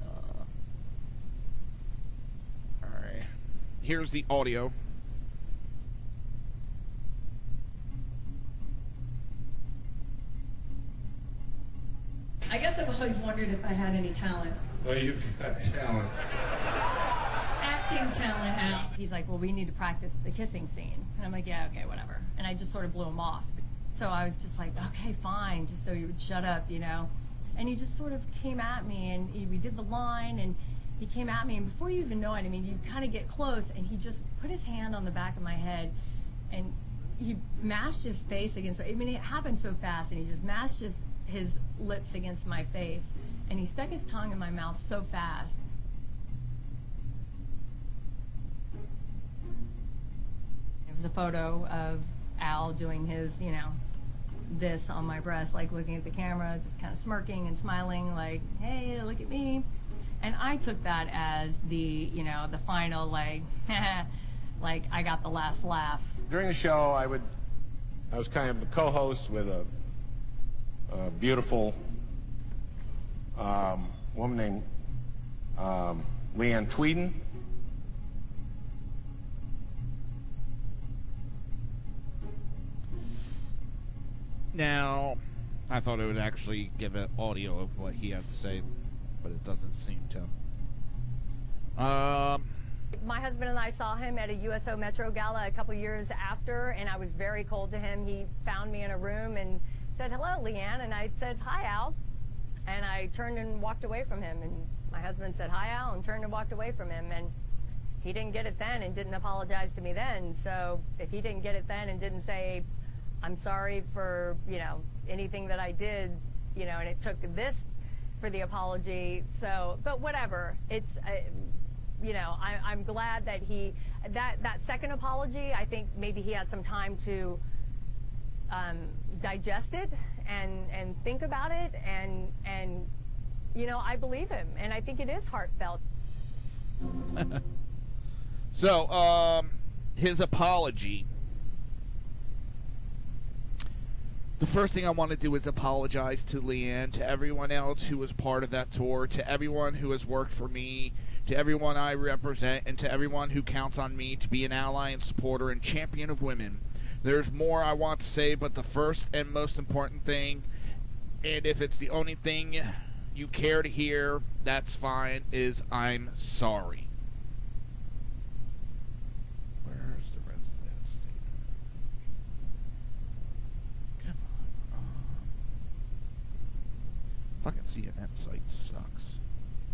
All right. Here's the audio. I guess I've always wondered if I had any talent. Well, you've got talent. Acting talent. And he's like, well, we need to practice the kissing scene. And I'm like, yeah, okay, whatever. And I just sort of blew him off. So I was just like, okay, fine, just so he would shut up, you know. And he just sort of came at me, and we did the line, and he came at me. And before you even know it, I mean, you kind of get close, and he just put his hand on the back of my head, and he mashed his face against, I mean, it happened so fast, and he just mashed his lips against my face, and he stuck his tongue in my mouth so fast. It was a photo of Al doing his, you know, this on my breast, like looking at the camera, just kind of smirking and smiling, like, hey, look at me. And I took that as the, you know, the final, like, like I got the last laugh. During the show, I was kind of the co-host with a beautiful woman named Leanne Tweeden. Now, I thought it would actually give an audio of what he had to say, but it doesn't seem to. My husband and I saw him at a USO Metro Gala a couple years after, and I was very cold to him. He found me in a room and said, hello, Leanne, and I said, hi, Al. And I turned and walked away from him, and my husband said, hi, Al, and turned and walked away from him, and he didn't get it then and didn't apologize to me then. So if he didn't get it then and didn't say, I'm sorry for, you know, anything that I did, you know, and it took this for the apology, so, but whatever, it's, you know, I'm glad that that second apology, I think maybe he had some time to digest it and think about it, and you know, I believe him, and I think it is heartfelt. So, his apology. The first thing I want to do is apologize to Leanne, to everyone else who was part of that tour, to everyone who has worked for me, to everyone I represent, and to everyone who counts on me to be an ally and supporter and champion of women. There's more I want to say, but the first and most important thing, and if it's the only thing you care to hear, that's fine, is I'm sorry. Where's the rest of that statement? Come on. Fucking CNN site sucks.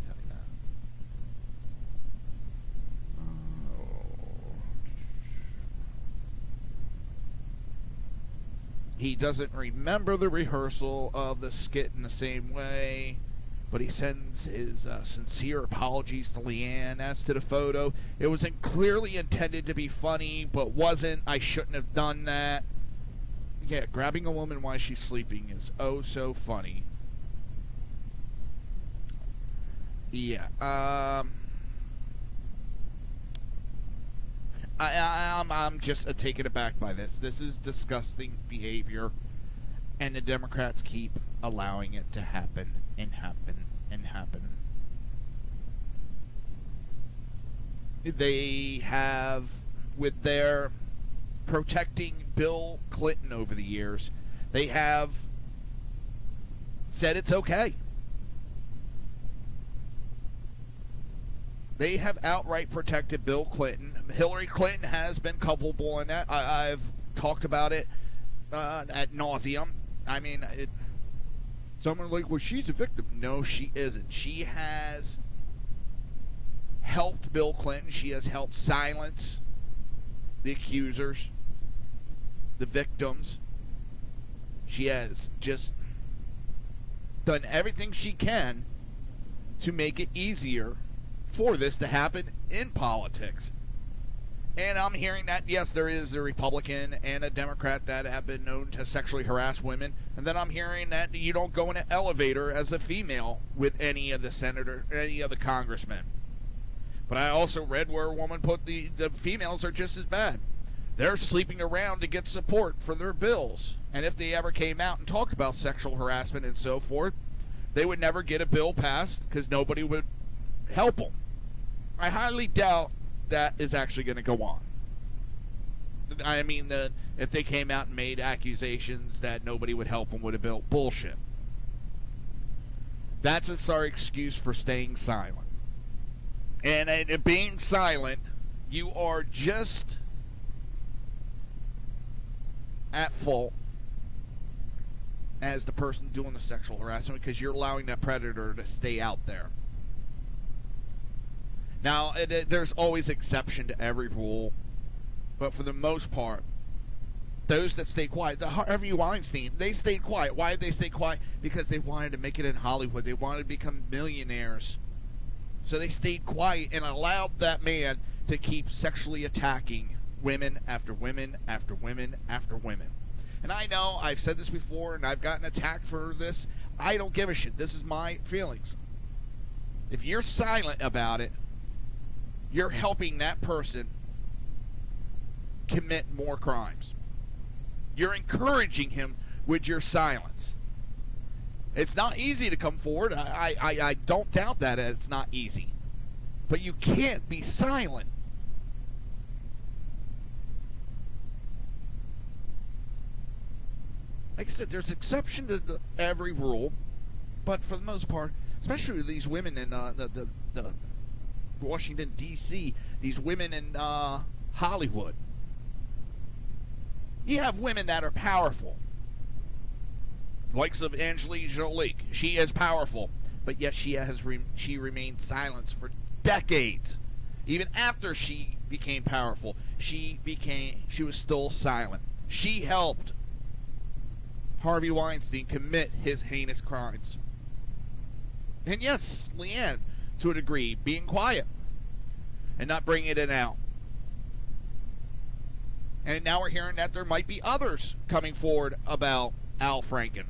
Tell you that. He doesn't remember the rehearsal of the skit in the same way, but he sends his sincere apologies to Leanne. As to the photo, it was clearly intended to be funny, but wasn't. I shouldn't have done that. Yeah, grabbing a woman while she's sleeping is oh so funny. Yeah, I'm just taken aback by this. This is disgusting behavior, and the Democrats keep allowing it to happen and happen and happen. They have, with their protecting Bill Clinton over the years, they have said it's okay. They have outright protected Bill Clinton. Hillary Clinton has been culpable in that. I've talked about it ad nauseum. I mean, someone like, well, she's a victim. No, she isn't. She has helped Bill Clinton. She has helped silence the accusers, the victims. She has just done everything she can to make it easier for this to happen in politics. And I'm hearing that, yes, there is a Republican and a Democrat that have been known to sexually harass women. And then I'm hearing that you don't go in an elevator as a female with any of the senator, any of the congressmen. But I also read where a woman put the females are just as bad. They're sleeping around to get support for their bills. And if they ever came out and talked about sexual harassment and so forth, they would never get a bill passed because nobody would help them. I highly doubt that is actually going to go on. I mean, if they came out and made accusations that nobody would help them with a bill, bullshit. That's our excuse for staying silent. And being silent, you are just at fault as the person doing the sexual harassment because you're allowing that predator to stay out there. Now, there's always exception to every rule, but for the most part, those that stay quiet, the Harvey Weinstein, they stayed quiet. Why did they stay quiet? Because they wanted to make it in Hollywood. They wanted to become millionaires. So they stayed quiet and allowed that man to keep sexually attacking women after women after women after women. And I know I've said this before and I've gotten attacked for this. I don't give a shit. This is my feelings. If you're silent about it, you're helping that person commit more crimes. You're encouraging him with your silence. It's not easy to come forward. I don't doubt that it's not easy. But you can't be silent. Like I said, there's exception to every rule. But for the most part, especially these women in the Washington, D.C., these women in Hollywood. You have women that are powerful. Likes of Angelina Jolie. She is powerful, but yet she remained silent for decades. Even after she became powerful, she was still silent. She helped Harvey Weinstein commit his heinous crimes. And yes, Leanne, to a degree, being quiet and not bringing it out. And now we're hearing that there might be others coming forward about Al Franken.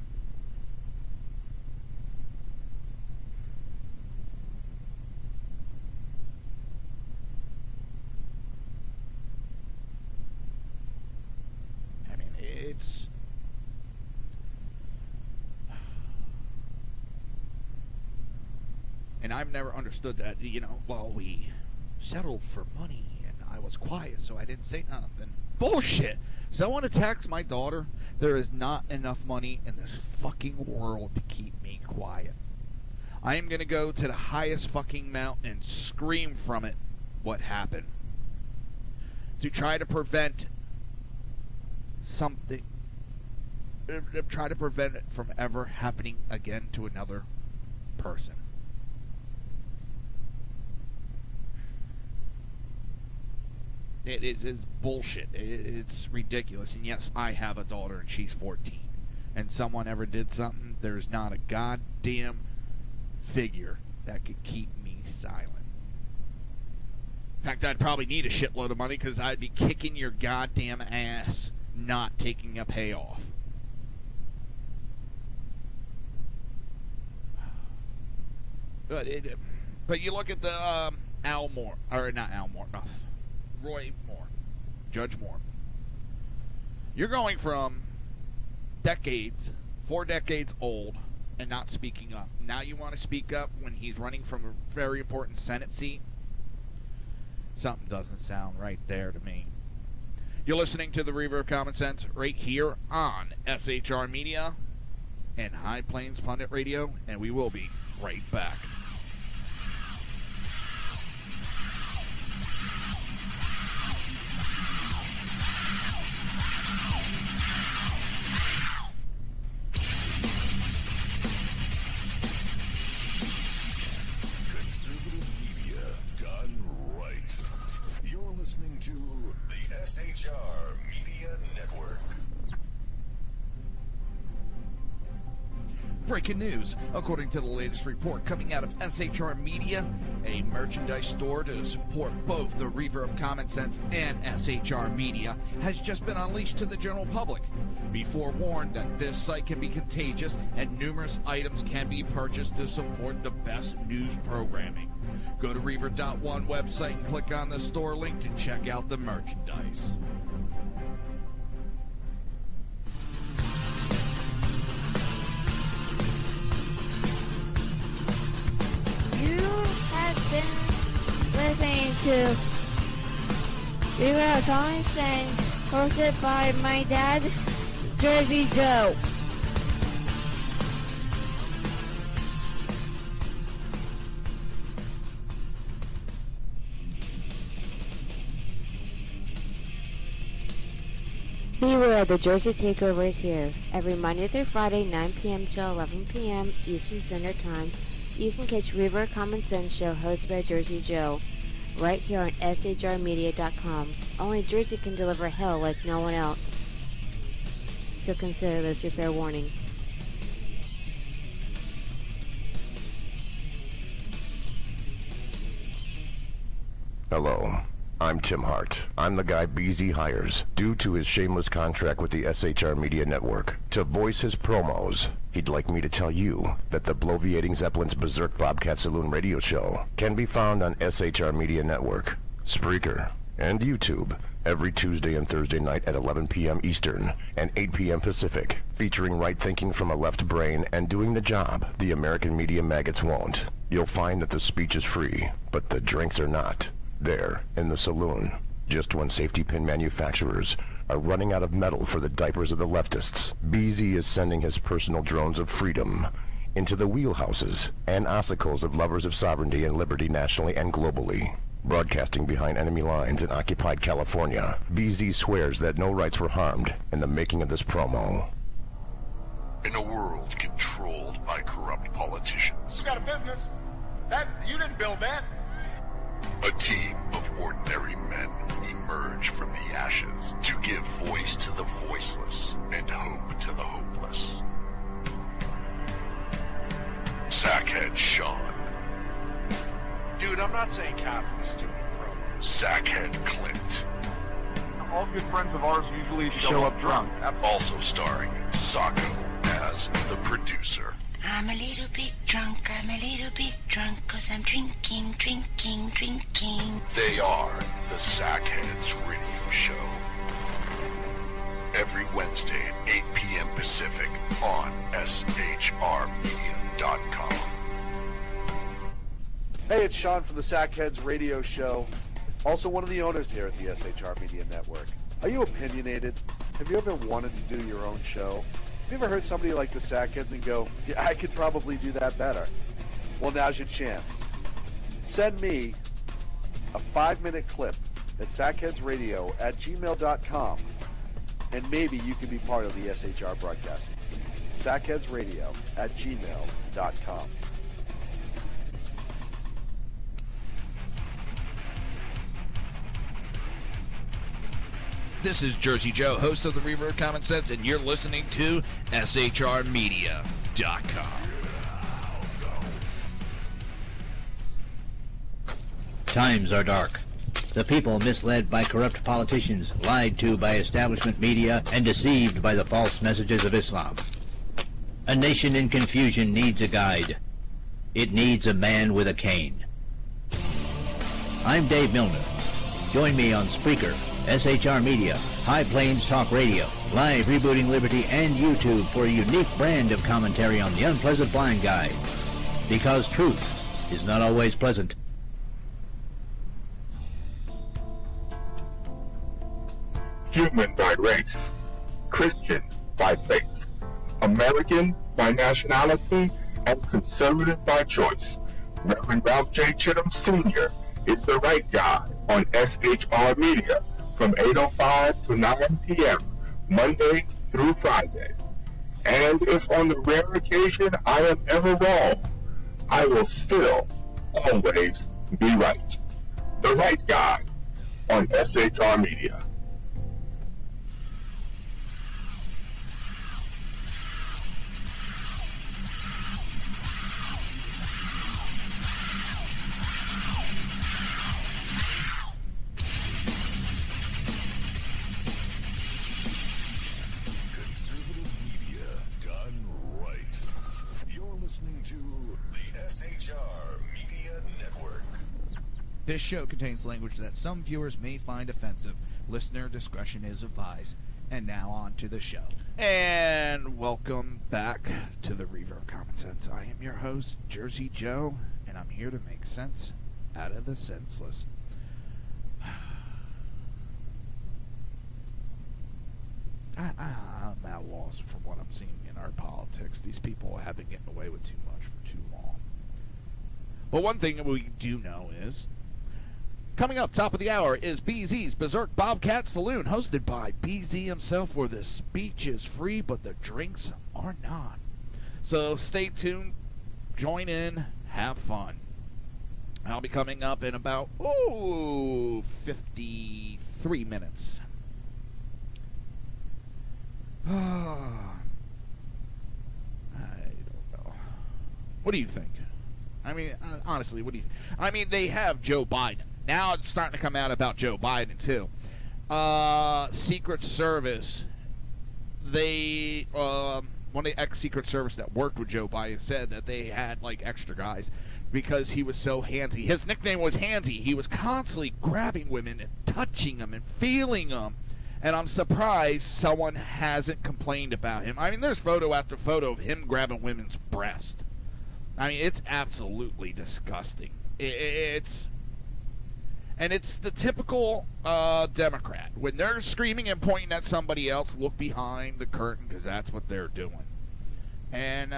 I mean, it's... And I've never understood that, well, we settled for money and I was quiet, so I didn't say nothing. Bullshit! Someone attacks my daughter, there is not enough money in this fucking world to keep me quiet. I am going to go to the highest fucking mountain and scream from it what happened. To try to prevent something. Try to prevent it from ever happening again to another person. It is bullshit. It's ridiculous. And yes, I have a daughter and she's 14. And someone ever did something, there's not a goddamn figure that could keep me silent. In fact, I'd probably need a shitload of money because I'd be kicking your goddamn ass not taking a payoff. But you look at the Al Moore, or not Al Moore, Roy Moore, Judge Moore. You're going from decades, 4 decades old, and not speaking up. Now you want to speak up when he's running from a very important Senate seat? Something doesn't sound right there to me. You're listening to the Reaver of Common Sense right here on SHR Media and High Plains Pundit Radio, and we will be right back. Conservative media done Breaking news. According to the latest report coming out of SHR Media, a merchandise store to support both the Reaver of Common Sense and SHR Media has just been unleashed to the general public. Be forewarned that this site can be contagious and numerous items can be purchased to support the best news programming. Go to Reaver.one website and click on the store link to check out the merchandise. You have been listening to Reaver of Common Sense, hosted by my dad, Jersey Joe. Beware, the Jersey Takeover is here. Every Monday through Friday, 9 p.m. till 11 p.m. Eastern Standard Time. You can catch Reaver of Common Sense show hosted by Jersey Joe right here on shrmedia.com. Only Jersey can deliver hell like no one else. So consider this your fair warning. Hello, I'm Tim Hart. I'm the guy BZ hires, due to his shameless contract with the SHR Media Network, to voice his promos. He'd like me to tell you that the bloviating Zeppelin's Berserk Bobcat Saloon radio show can be found on SHR Media Network, Spreaker, and YouTube every Tuesday and Thursday night at 11 p.m. Eastern and 8 p.m. Pacific, featuring right thinking from a left brain and doing the job the American media maggots won't. You'll find that the speech is free, but the drinks are not. There, in the saloon, just when safety pin manufacturers are running out of metal for the diapers of the leftists, BZ is sending his personal drones of freedom into the wheelhouses and ossicles of lovers of sovereignty and liberty nationally and globally. Broadcasting behind enemy lines in occupied California, BZ swears that no rights were harmed in the making of this promo. In a world controlled by corrupt politicians, You got a business. You didn't build that. a team of ordinary men emerge from the ashes to give voice to the voiceless and hope to the hopeless. Sackhead Sean. Dude, I'm not saying Catherine is stupid, bro. Sackhead Clint. All good friends of ours usually show up drunk. Also starring Sacco as the producer. I'm a little bit drunk, cause I'm drinking. They are the Sackheads Radio Show. Every Wednesday at 8 p.m. Pacific on shrmedia.com. Hey, it's Sean from the Sackheads Radio Show, also one of the owners here at the SHR Media Network. Are you opinionated? Have you ever wanted to do your own show? Have you ever heard somebody like the Sackheads and go, yeah, I could probably do that better? Well, now's your chance. Send me a 5-minute clip at sackheadsradio@gmail.com, and maybe you can be part of the SHR broadcasting team. sackheadsradio@gmail.com. This is Jersey Joe, host of the Reaver of Common Sense, and you're listening to shrmedia.com. Times are dark. The people misled by corrupt politicians, lied to by establishment media, and deceived by the false messages of Islam. A nation in confusion needs a guide. It needs a man with a cane. I'm Dave Milner. Join me on Spreaker, SHR Media, High Plains Talk Radio, Live Rebooting Liberty, and YouTube for a unique brand of commentary on the unpleasant blind guide. Because truth is not always pleasant. Human by race, Christian by faith, American by nationality, and conservative by choice. Reverend Ralph J. Chittum Sr. is the right guy on SHR Media from 8:05 to 9 p.m. Monday through Friday. And if on the rare occasion I am ever wrong, I will still always be right. The right guy on SHR Media. to the SHR Media Network. This show contains language that some viewers may find offensive. Listener discretion is advised. And now on to the show. And welcome back to the Reaver of Common Sense. I am your host, Jersey Joe, and I'm here to make sense out of the senseless. I'm at a loss from what I'm seeing in our politics. These people have been getting away with too much for too long. But one thing that we do know is, coming up top of the hour is BZ's Berserk Bobcat Saloon, hosted by BZ himself, where the speech is free but the drinks are not. So stay tuned, join in, have fun. I'll be coming up in about 53 minutes. I don't know. What do you think? I mean, honestly, what do you think? I mean, they have Joe Biden. Now it's starting to come out about Joe Biden, too. Secret Service. They, one of the ex-Secret Service that worked with Joe Biden said that they had, like, extra guys because he was so handsy. His nickname was Handsy. He was constantly grabbing women and touching them and feeling them. And I'm surprised someone hasn't complained about him. I mean, there's photo after photo of him grabbing women's breast. I mean, it's absolutely disgusting. It's the typical Democrat. When they're screaming and pointing at somebody else, look behind the curtain, because that's what they're doing. And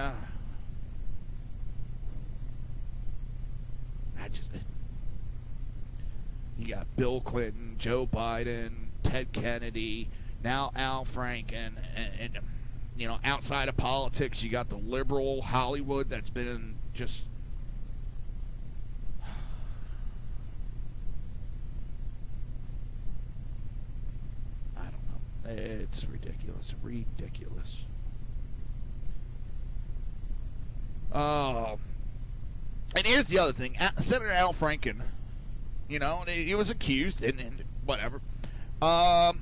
you got Bill Clinton, Joe Biden, Ted Kennedy, now Al Franken, and you know, outside of politics, you got the liberal Hollywood that's been just I don't know. It's ridiculous. Ridiculous. And here's the other thing. Senator Al Franken, you know, he was accused and whatever. Hang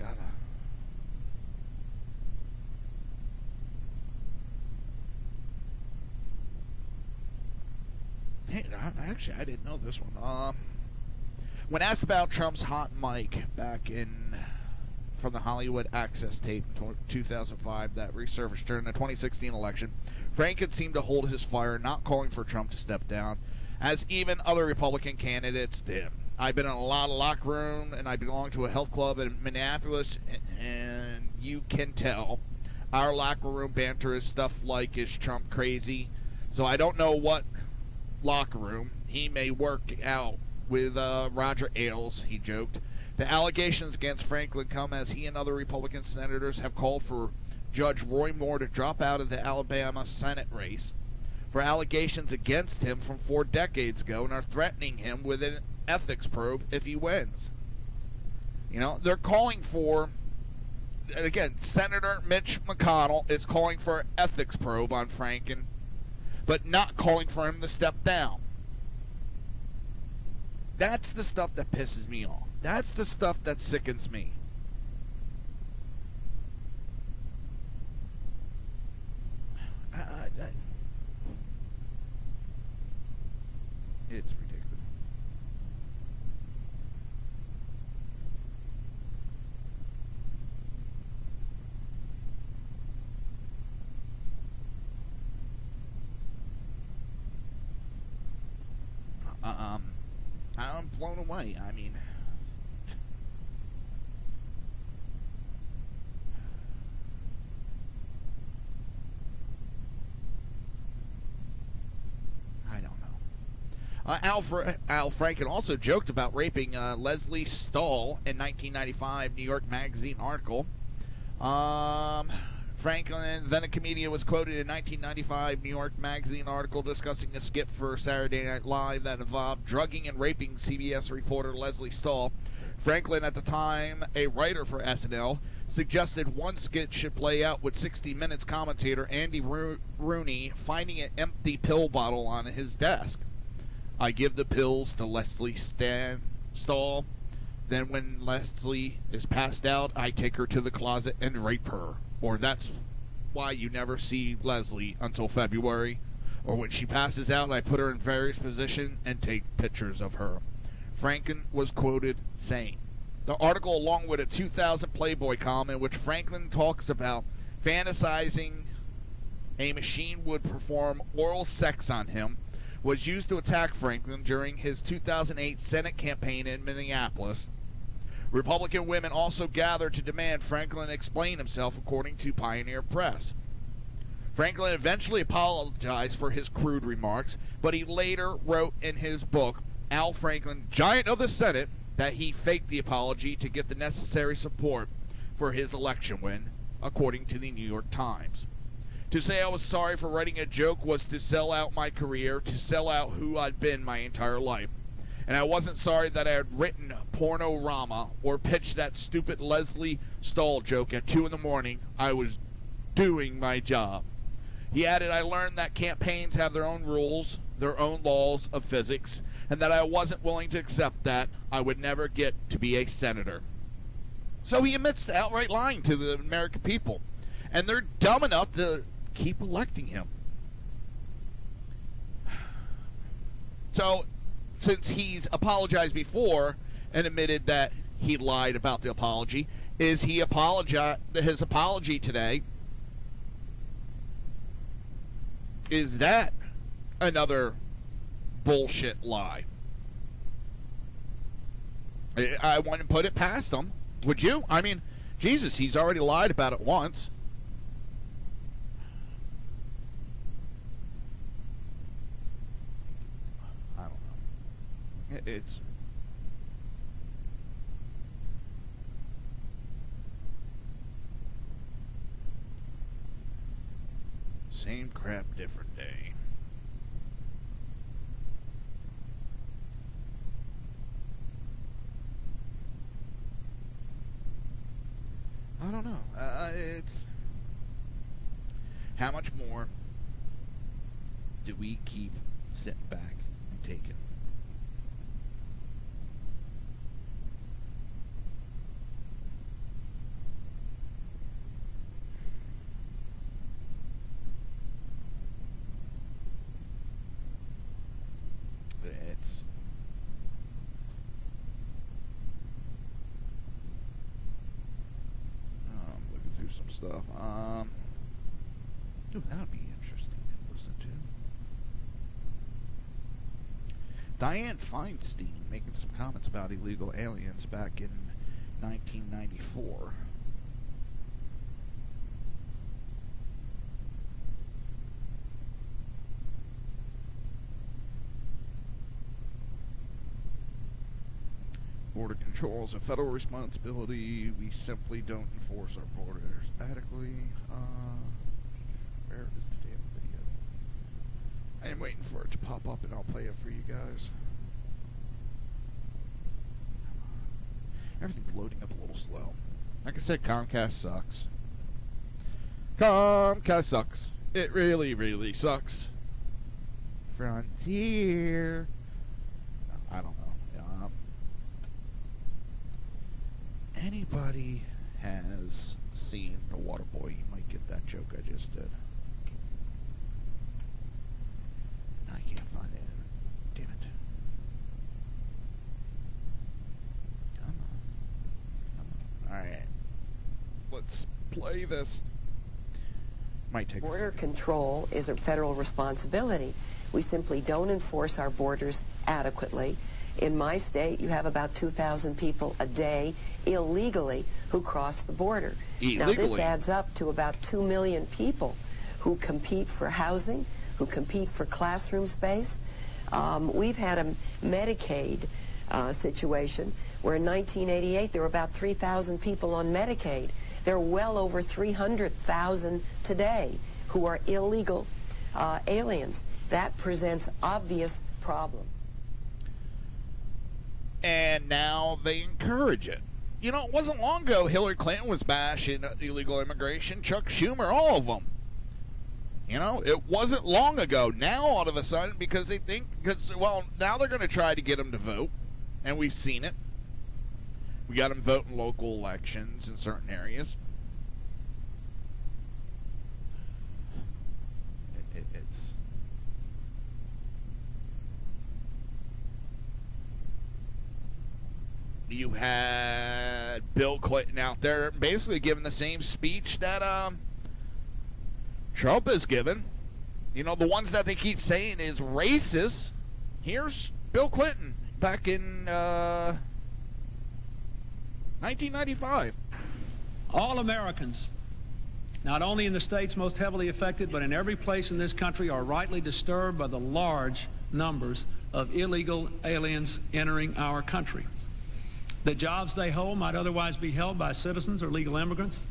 on. Hey, actually, I didn't know this one. When asked about Trump's hot mic back from the Hollywood Access tape in 2005 that resurfaced during the 2016 election, Franken seemed to hold his fire, not calling for Trump to step down, as even other Republican candidates did. I've been in a lot of locker room, and I belong to a health club in Minneapolis, and you can tell our locker room banter is stuff like, is Trump crazy? So I don't know what locker room he may work out with Roger Ailes, he joked. The allegations against Franklin come as he and other Republican senators have called for Judge Roy Moore to drop out of the Alabama Senate race for allegations against him from 4 decades ago, and are threatening him with an ethics probe if he wins. You know, they're calling for, and again, Senator Mitch McConnell is calling for an ethics probe on Franken, but not calling for him to step down. That's the stuff that pisses me off. That's the stuff that sickens me. It's ridiculous. I'm blown away. I mean, I don't know. Al Franken also joked about raping Leslie Stahl in 1995 New York Magazine article. Franklin, then a comedian, was quoted in 1995 New York Magazine article discussing a skit for Saturday Night Live that involved drugging and raping CBS reporter Leslie Stahl. Franklin, at the time a writer for SNL, suggested one skit should play out with 60 Minutes commentator Andy Rooney finding an empty pill bottle on his desk. I give the pills to Leslie Stahl. Then when Leslie is passed out, I take her to the closet and rape her. Or that's why you never see Leslie until February. Or when she passes out, I put her in various positions and take pictures of her. Franklin was quoted saying. The article, along with a 2000 Playboy column in which Franklin talks about fantasizing a machine would perform oral sex on him, was used to attack Franklin during his 2008 Senate campaign in Minneapolis. Republican women also gathered to demand Franklin explain himself, according to Pioneer Press. Franklin eventually apologized for his crude remarks, but he later wrote in his book, Al Franklin, Giant of the Senate, that he faked the apology to get the necessary support for his election win, according to the New York Times. To say I was sorry for writing a joke was to sell out my career, to sell out who I'd been my entire life. And I wasn't sorry that I had written Porno-Rama or pitched that stupid Leslie Stahl joke at 2 in the morning. I was doing my job. He added, I learned that campaigns have their own rules, their own laws of physics, and that I wasn't willing to accept that. I would never get to be a senator. So he admits to outright lying to the American people. And they're dumb enough to keep electing him. So, since he's apologized before and admitted that he lied about the apology, is he his apology today, is that another bullshit lie? I wouldn't put it past him. Would you? I mean, Jesus, he's already lied about it once. I don't know. It's... same crap, different day. I don't know. It's... how much more do we keep sitting back and taking? It's... I'm looking through some stuff. Ooh, that would be interesting to listen to. Dianne Feinstein making some comments about illegal aliens back in 1994. Border control is a federal responsibility. We simply don't enforce our borders adequately. Where is the damn video? I am waiting for it to pop up and I'll play it for you guys. Everything's loading up a little slow. Like I said, Comcast sucks. Comcast sucks. It really, really sucks. Frontier. I don't know. Anybody has seen The Waterboy, you might get that joke I just did. I can't find it. Damn it. Come on. Alright. Let's play this. Might take Border control is a federal responsibility. We simply don't enforce our borders adequately. In my state, you have about 2,000 people a day illegally who cross the border. Now, this adds up to about 2 million people who compete for housing, who compete for classroom space. We've had a Medicaid situation where in 1988 there were about 3,000 people on Medicaid. There are well over 300,000 today who are illegal aliens. That presents obvious problems. And now they encourage it. You know, it wasn't long ago Hillary Clinton was bashing illegal immigration, Chuck Schumer, all of them. You know, it wasn't long ago. Now, all of a sudden, because they think, well, now they're going to try to get them to vote, and we've seen it. We got them voting local elections in certain areas. It's... You had Bill Clinton out there basically giving the same speech that Trump has given. You know, the ones that they keep saying is racist. Here's Bill Clinton back in 1995. All Americans, not only in the states most heavily affected, but in every place in this country, are rightly disturbed by the large numbers of illegal aliens entering our country. The jobs they hold might otherwise be held by citizens or legal immigrants.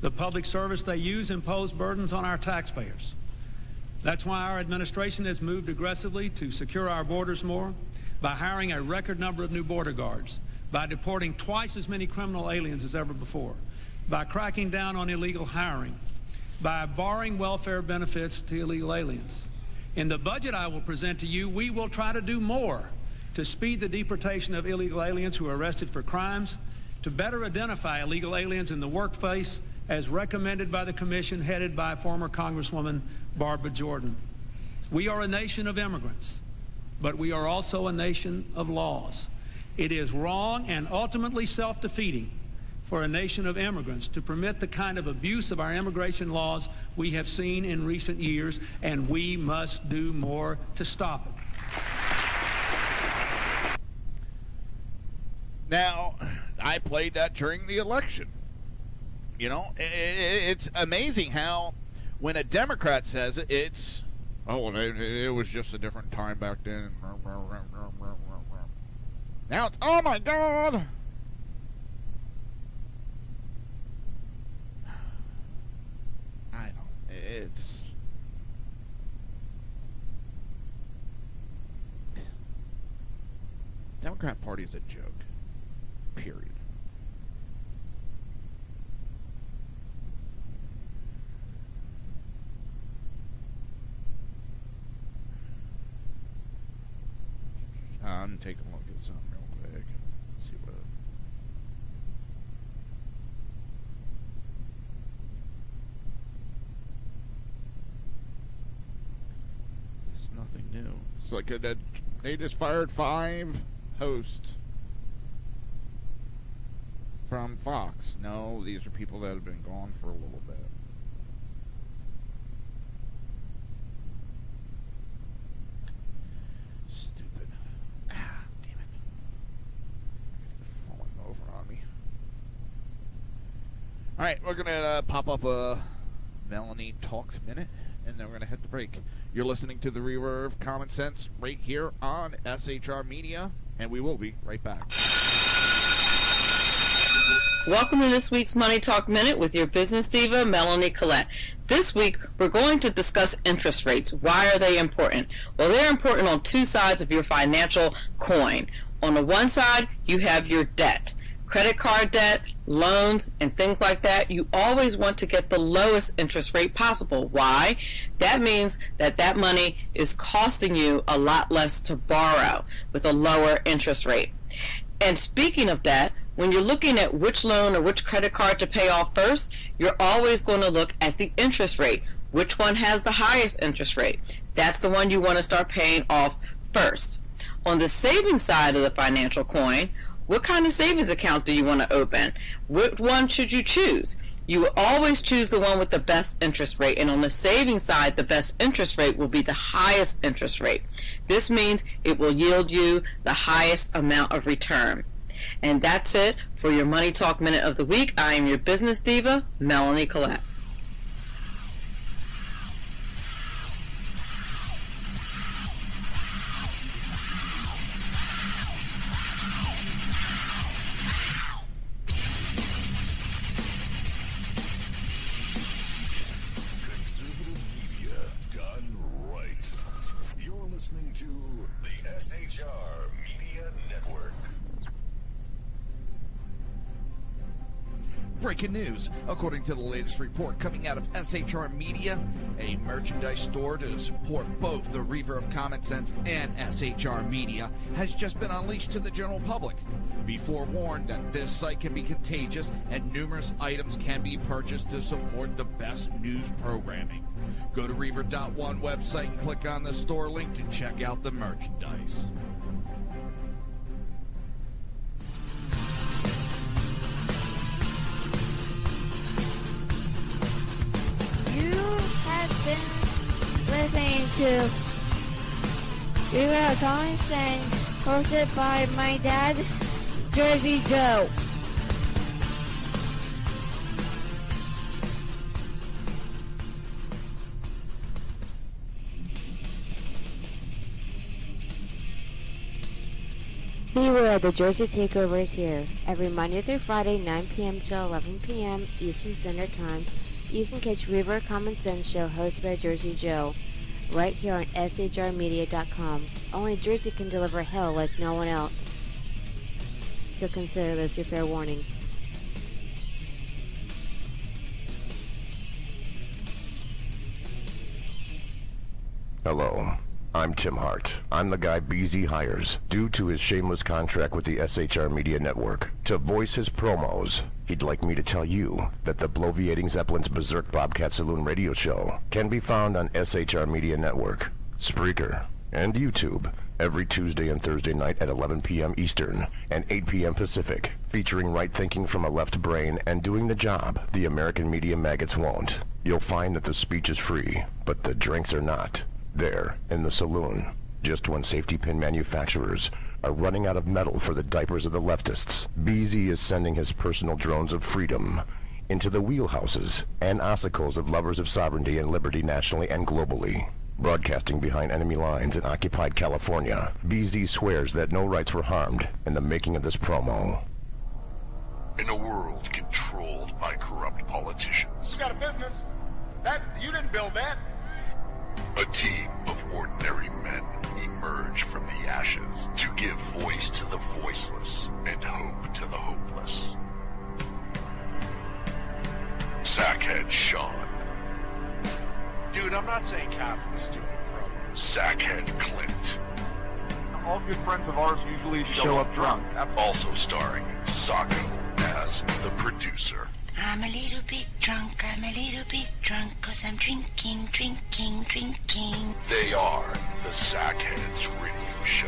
The public service they use impose burdens on our taxpayers. That's why our administration has moved aggressively to secure our borders more, by hiring a record number of new border guards, by deporting twice as many criminal aliens as ever before, by cracking down on illegal hiring, by barring welfare benefits to illegal aliens. In the budget I will present to you, we will try to do more to speed the deportation of illegal aliens who are arrested for crimes, to better identify illegal aliens in the workplace as recommended by the commission headed by former Congresswoman Barbara Jordan. We are a nation of immigrants, but we are also a nation of laws. It is wrong and ultimately self-defeating for a nation of immigrants to permit the kind of abuse of our immigration laws we have seen in recent years, and we must do more to stop it. Now, I played that during the election. You know, it's amazing how when a Democrat says it, it's, oh, it was just a different time back then. Now it's, oh my God. I don't, it's, Democrat Party is a joke. Period. I'm taking a look at something real quick. Let's see what. This is nothing new. It's like they just fired 5 hosts from Fox. No, these are people that have been gone for a little bit. Stupid. Ah, damn it. They're falling over on me. Alright, we're going to pop up a Melanie Talks Minute, and then we're going to hit the break. You're listening to the Reaver of Common Sense right here on SHR Media, and we will be right back. Welcome to this week's Money Talk Minute with your business diva, Melanie Collette. This week, we're going to discuss interest rates. Why are they important? Well, they're important on 2 sides of your financial coin. On the one side, you have your debt. Credit card debt, loans, and things like that. You always want to get the lowest interest rate possible. Why? That means that that money is costing you a lot less to borrow with a lower interest rate. And speaking of that, when you're looking at which loan or which credit card to pay off first, you're always going to look at the interest rate. Which one has the highest interest rate? That's the one you want to start paying off first. On the savings side of the financial coin, what kind of savings account do you want to open? Which one should you choose? You will always choose the one with the best interest rate, and on the savings side, the best interest rate will be the highest interest rate. This means it will yield you the highest amount of return. And that's it for your Money Talk Minute of the week. I am your business diva, Melanie Collette. Conservative media done right. You're listening to the SHR Media Network. Breaking news. According to the latest report coming out of SHR Media, a merchandise store to support both the Reaver of Common Sense and SHR Media has just been unleashed to the general public. Be forewarned that this site can be contagious and numerous items can be purchased to support the best news programming. Go to Reaver.one website and click on the store link to check out the merchandise. You have been listening to Reaver of Common Sense, hosted by my dad, Jersey Joe. Beware, the Jersey Takeover is here. Every Monday through Friday, 9 p.m. to 11 p.m. Eastern Standard Time, you can catch Reaver of Common Sense show hosted by Jersey Joe, right here on shrmedia.com. Only Jersey can deliver hell like no one else. So consider this your fair warning. Hello, I'm Tim Hart. I'm the guy BZ hires, due to his shameless contract with the SHR Media Network, to voice his promos. He'd like me to tell you that the bloviating Zeppelin's Berserk Bobcat Saloon radio show can be found on SHR Media Network, Spreaker, and YouTube every Tuesday and Thursday night at 11 p.m. Eastern and 8 p.m. Pacific, featuring right thinking from a left brain and doing the job the American media maggots won't. You'll find that the speech is free, but the drinks are not. There, in the saloon, just when safety pin manufacturers are running out of metal for the diapers of the leftists, BZ is sending his personal drones of freedom into the wheelhouses and ossicles of lovers of sovereignty and liberty nationally and globally. Broadcasting behind enemy lines in occupied California, BZ swears that no rights were harmed in the making of this promo. In a world controlled by corrupt politicians, You got a business. That you didn't build that. a team of ordinary men emerge from the ashes to give voice to the voiceless and hope to the hopeless. Sackhead Sean, Dude, I'm not saying cat for the stupid pro. Sackhead Clint, All good friends of ours usually show up drunk. also starring Sacco as the producer. I'm a little bit drunk, I'm a little bit drunk, 'cause I'm drinking, drinking, drinking. They are the Sackheads Radio Show.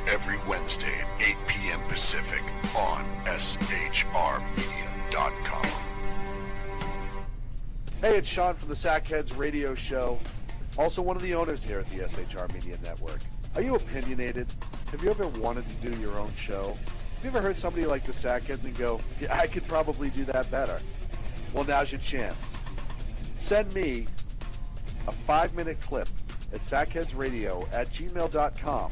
Every Wednesday at 8 p.m. Pacific on shrmedia.com. Hey, it's Sean from the Sackheads Radio Show, also one of the owners here at the SHR Media Network. Are you opinionated? Have you ever wanted to do your own show? Have you ever heard somebody like the Sackheads and go, yeah, I could probably do that better? Well, now's your chance. Send me a 5-minute clip at sackheadsradio@gmail.com,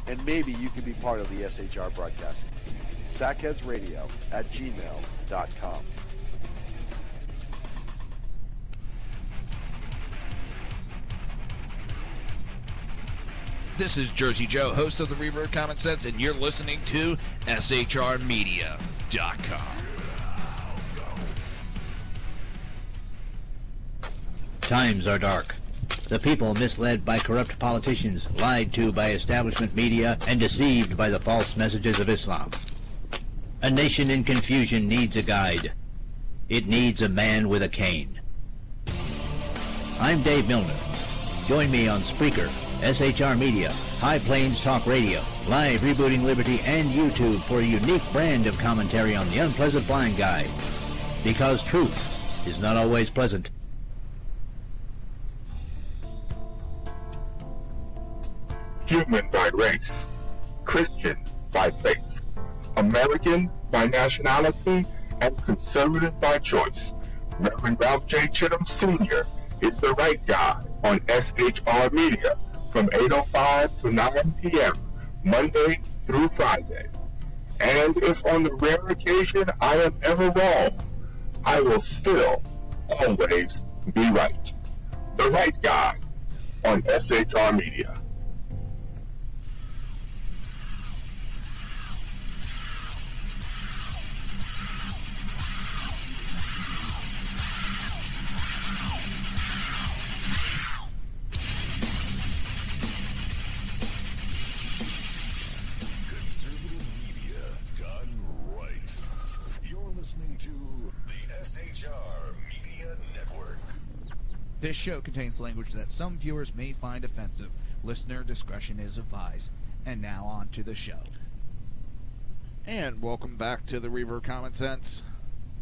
and maybe you can be part of the SHR broadcasting team. sackheadsradio@gmail.com. This is Jersey Joe, host of the Reaver of Common Sense, and you're listening to shrmedia.com. Times are dark. The people misled by corrupt politicians, lied to by establishment media, and deceived by the false messages of Islam. A nation in confusion needs a guide. It needs a man with a cane. I'm Dave Milner. Join me on Spreaker, SHR Media, High Plains Talk Radio, Live Rebooting Liberty, and YouTube for a unique brand of commentary on the unpleasant blind guy. Because truth is not always pleasant. Human by race, Christian by faith, American by nationality, and conservative by choice. Reverend Ralph J. Chittum Sr. is the right guy on SHR Media from 8:05 to 9 p.m. Monday through Friday. And if on the rare occasion I am ever wrong, I will still always be right. The right guy on SHR Media. to the SHR Media Network. This show contains language that some viewers may find offensive. Listener discretion is advised. And now on to the show. And welcome back to the Reaver of Common Sense.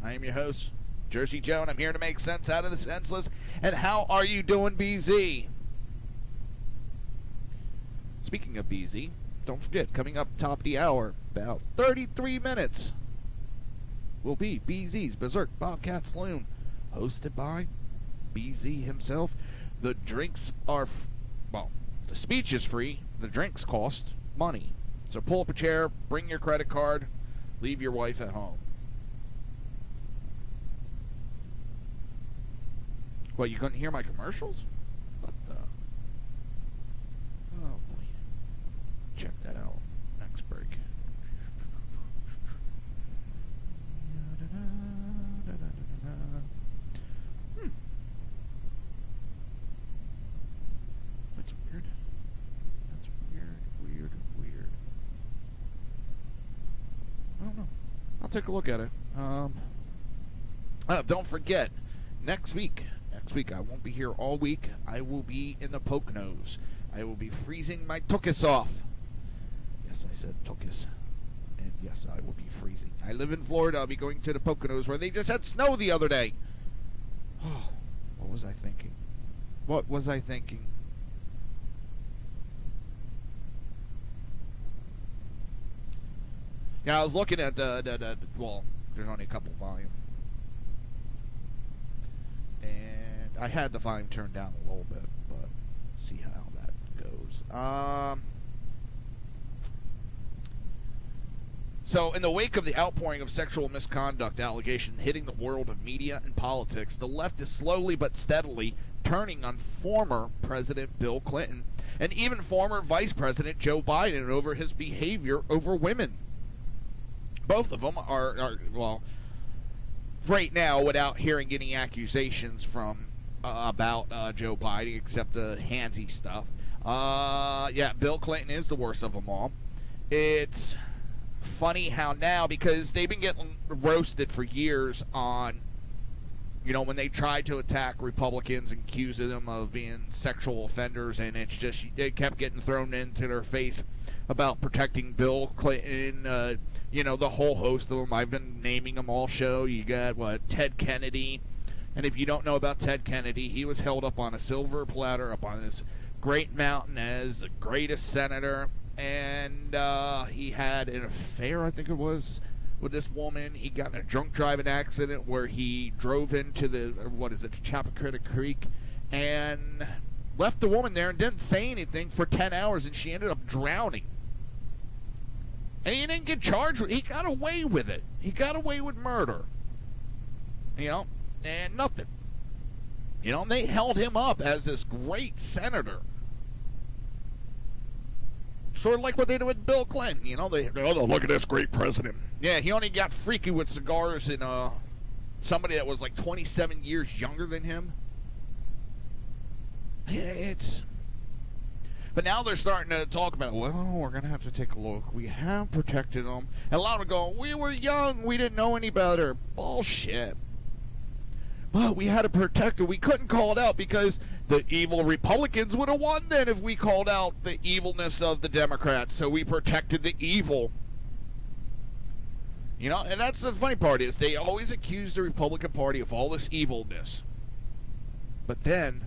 I am your host, Jersey Joe, and I'm here to make sense out of the senseless. And how are you doing, BZ? Speaking of BZ, don't forget, coming up top of the hour, about 33 minutes, will be BZ's Berserk Bobcat Saloon, hosted by BZ himself. The drinks are, well, the speech is free, the drinks cost money. So pull up a chair, bring your credit card, leave your wife at home. What, you couldn't hear my commercials? What the? Oh boy. Check that out. Next break. That's weird. That's weird. I don't know. I'll take a look at it. Don't forget, next week I won't be here all week. I will be in the Poconos. I will be freezing my tuchus off. Yes, I said tuchus. And yes, I will be freezing. I live in Florida. I'll be going to the Poconos where they just had snow the other day. Oh, what was I thinking? Yeah, I was looking at well, there's only a couple volume. And I had the volume turned down a little bit, but see how that goes. So, in the wake of the outpouring of sexual misconduct allegations hitting the world of media and politics, the left is slowly but steadily turning on former President Bill Clinton and even former Vice President Joe Biden over his behavior over women. Both of them are well, right now, without hearing any accusations from about Joe Biden, except the handsy stuff. Yeah, Bill Clinton is the worst of them all. It's funny how now, because they've been getting roasted for years on, you know, when they tried to attack Republicans and accuse them of being sexual offenders, and it's just, it kept getting thrown into their face about protecting Bill Clinton, you know, the whole host of them. I've been naming them all show. You got, Ted Kennedy. And if you don't know about Ted Kennedy, he was held up on a silver platter up on this great mountain as the greatest senator. And he had an affair, I think it was, with this woman. He got in a drunk driving accident where he drove into the, Chappaquiddick Creek, and left the woman there and didn't say anything for 10 hours, and she ended up drowning. And he didn't get charged with it. He got away with it. He got away with murder. You know, and nothing. You know, and they held him up as this great senator. Sort of like what they did with Bill Clinton. You know, look at this great president. Yeah, he only got freaky with cigars and somebody that was like 27 years younger than him. It's... But now they're starting to talk about, well, we're going to have to take a look. We have protected them. And a lot of them go, we were young. We didn't know any better. Bullshit. But we had to protect it. We couldn't call it out because the evil Republicans would have won then if we called out the evilness of the Democrats. So we protected the evil. You know, and that's the funny part is they always accuse the Republican Party of all this evilness. But then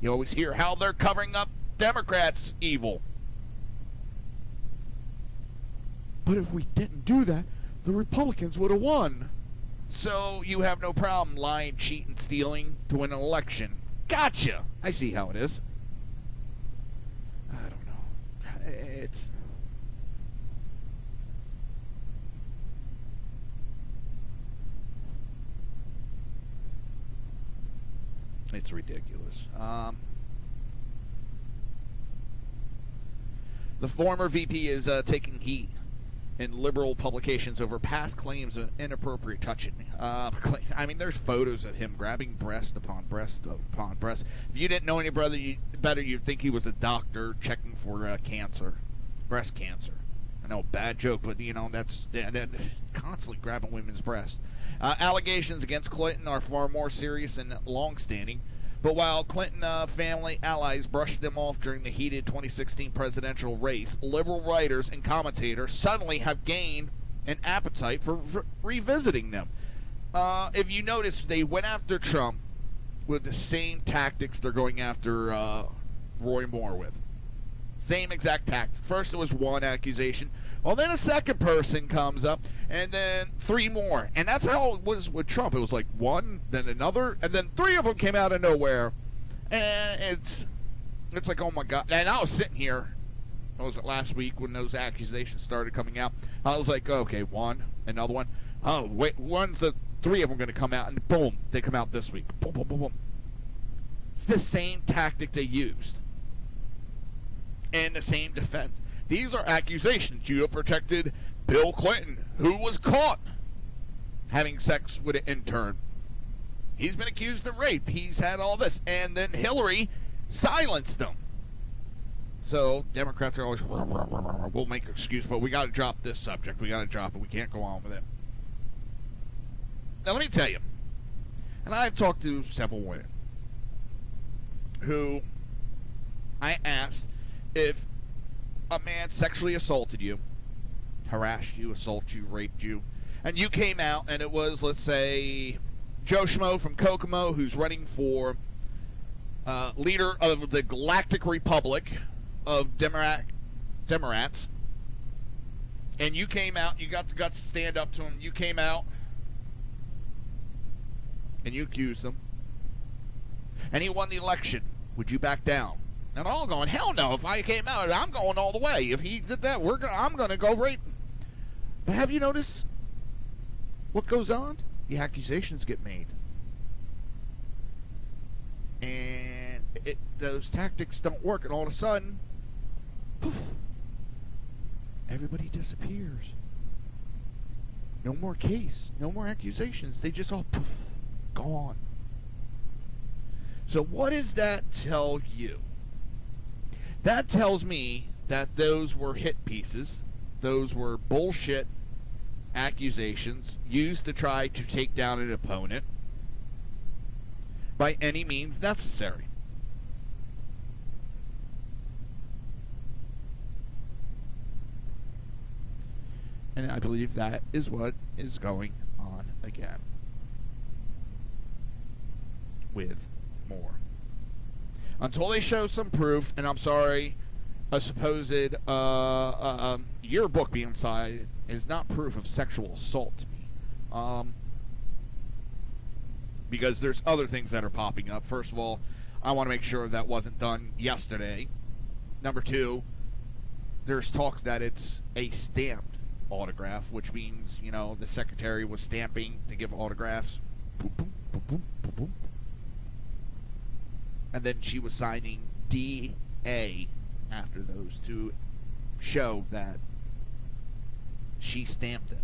you always hear how they're covering up Democrats' evil. But if we didn't do that, the Republicans would have won. So you have no problem lying, cheating, stealing to win an election. Gotcha! I see how it is. I don't know. It's ridiculous. The former VP is taking heat in liberal publications over past claims of inappropriate touching. I mean, there's photos of him grabbing breast upon breast upon breast. If you didn't know any better, you'd think he was a doctor checking for cancer, breast cancer. I know, bad joke, but, that's constantly grabbing women's breasts. Allegations against Clinton are far more serious and long-standing. But while Clinton family allies brushed them off during the heated 2016 presidential race, liberal writers and commentators suddenly have gained an appetite for revisiting them. If you notice, they went after Trump with the same tactics they're going after Roy Moore with. Same exact tactic. First it was one accusation. Well, then a second person comes up, and then three more. And that's how it was with Trump. It was like one, then another, and then three of them came out of nowhere. And it's like, oh my God. And I was sitting here, what was it, last week when those accusations started coming out. I was like, okay, one, another one. Oh, wait, three of them going to come out, and boom, they come out this week. Boom, boom, boom, boom. It's the same tactic they used. And the same defense. These are accusations. You have protected Bill Clinton, who was caught having sex with an intern. He's been accused of rape. He's had all this. And then Hillary silenced them. So Democrats are always, we'll make an excuse, but we got to drop this subject. We got to drop it. We can't go on with it. Now, let me tell you, and I've talked to several women who I asked if a man sexually assaulted you, harassed you, assaulted you, raped you, and you came out and it was, let's say, Joe Schmo from Kokomo, who's running for leader of the Galactic Republic of Democrats, and you came out, you got the guts to stand up to him, you came out, and you accused him, and he won the election, would you back down? And all going, hell no, if I came out, I'm going all the way. If he did that, I'm going to go right. But have you noticed what goes on? The accusations get made. And those tactics don't work. And all of a sudden, poof, everybody disappears. No more case. No more accusations. They just all, poof, gone. So what does that tell you? That tells me that those were hit pieces. Those were bullshit accusations used to try to take down an opponent by any means necessary. And I believe that is what is going on again with Moore. Until they show some proof, and I'm sorry, a supposed yearbook being signed is not proof of sexual assault to me. Because there's other things that are popping up. First of all, I want to make sure that wasn't done yesterday. Number two, there's talks that it's a stamped autograph, which means, the secretary was stamping to give autographs. Boom, boom, boom, boom, boom, boom. And then she was signing DA after those to show that she stamped it.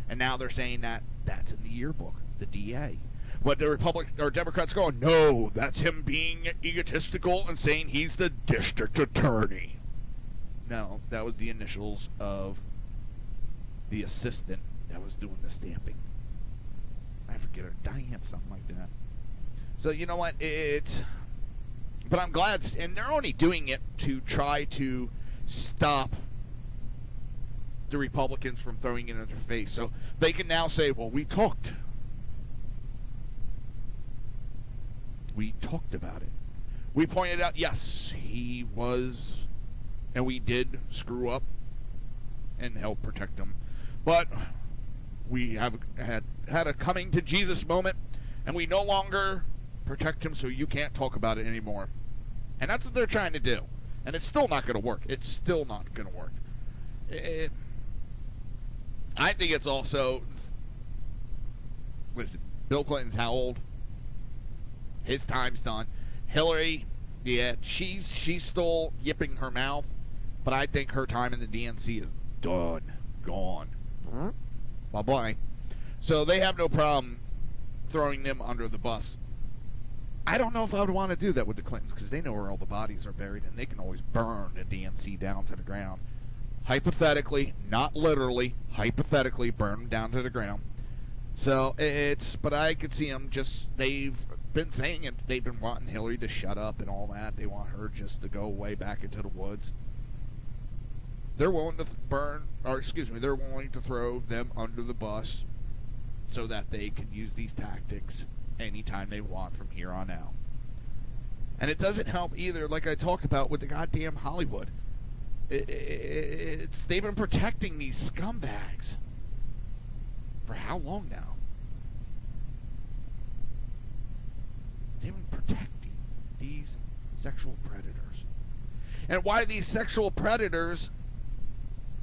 And now they're saying that that's in the yearbook, the DA. But the Democrats going, no, that's him being egotistical and saying he's the district attorney. No, that was the initials of the assistant that was doing the stamping. I forget her, Diane, something like that. So you know what, but I'm glad, and they're only doing it to try to stop the Republicans from throwing it in their face. So they can now say, well, we talked. We talked about it. We pointed out, yes, he was, and we did screw up and help protect him. But we have had a coming to Jesus moment, and we no longer protect him, so you can't talk about it anymore. And that's what they're trying to do. And it's still not going to work. It's still not going to work. I think it's also... Listen, Bill Clinton's how old? His time's done. Hillary, yeah, she's still yipping her mouth. But I think her time in the DNC is done. Gone. Bye-bye. So they have no problem throwing them under the bus. I don't know if I would want to do that with the Clintons because they know where all the bodies are buried and they can always burn the DNC down to the ground. hypothetically, not literally, hypothetically burn them down to the ground. So but I could see them they've been saying it, they've been wanting Hillary to shut up and all that. They want her just to go away back into the woods. They're willing to they're willing to throw them under the bus so that they can use these tactics anytime they want from here on out. And it doesn't help either, like I talked about with the goddamn Hollywood. They've been protecting these scumbags for how long now? They've been protecting these sexual predators. And why these sexual predators,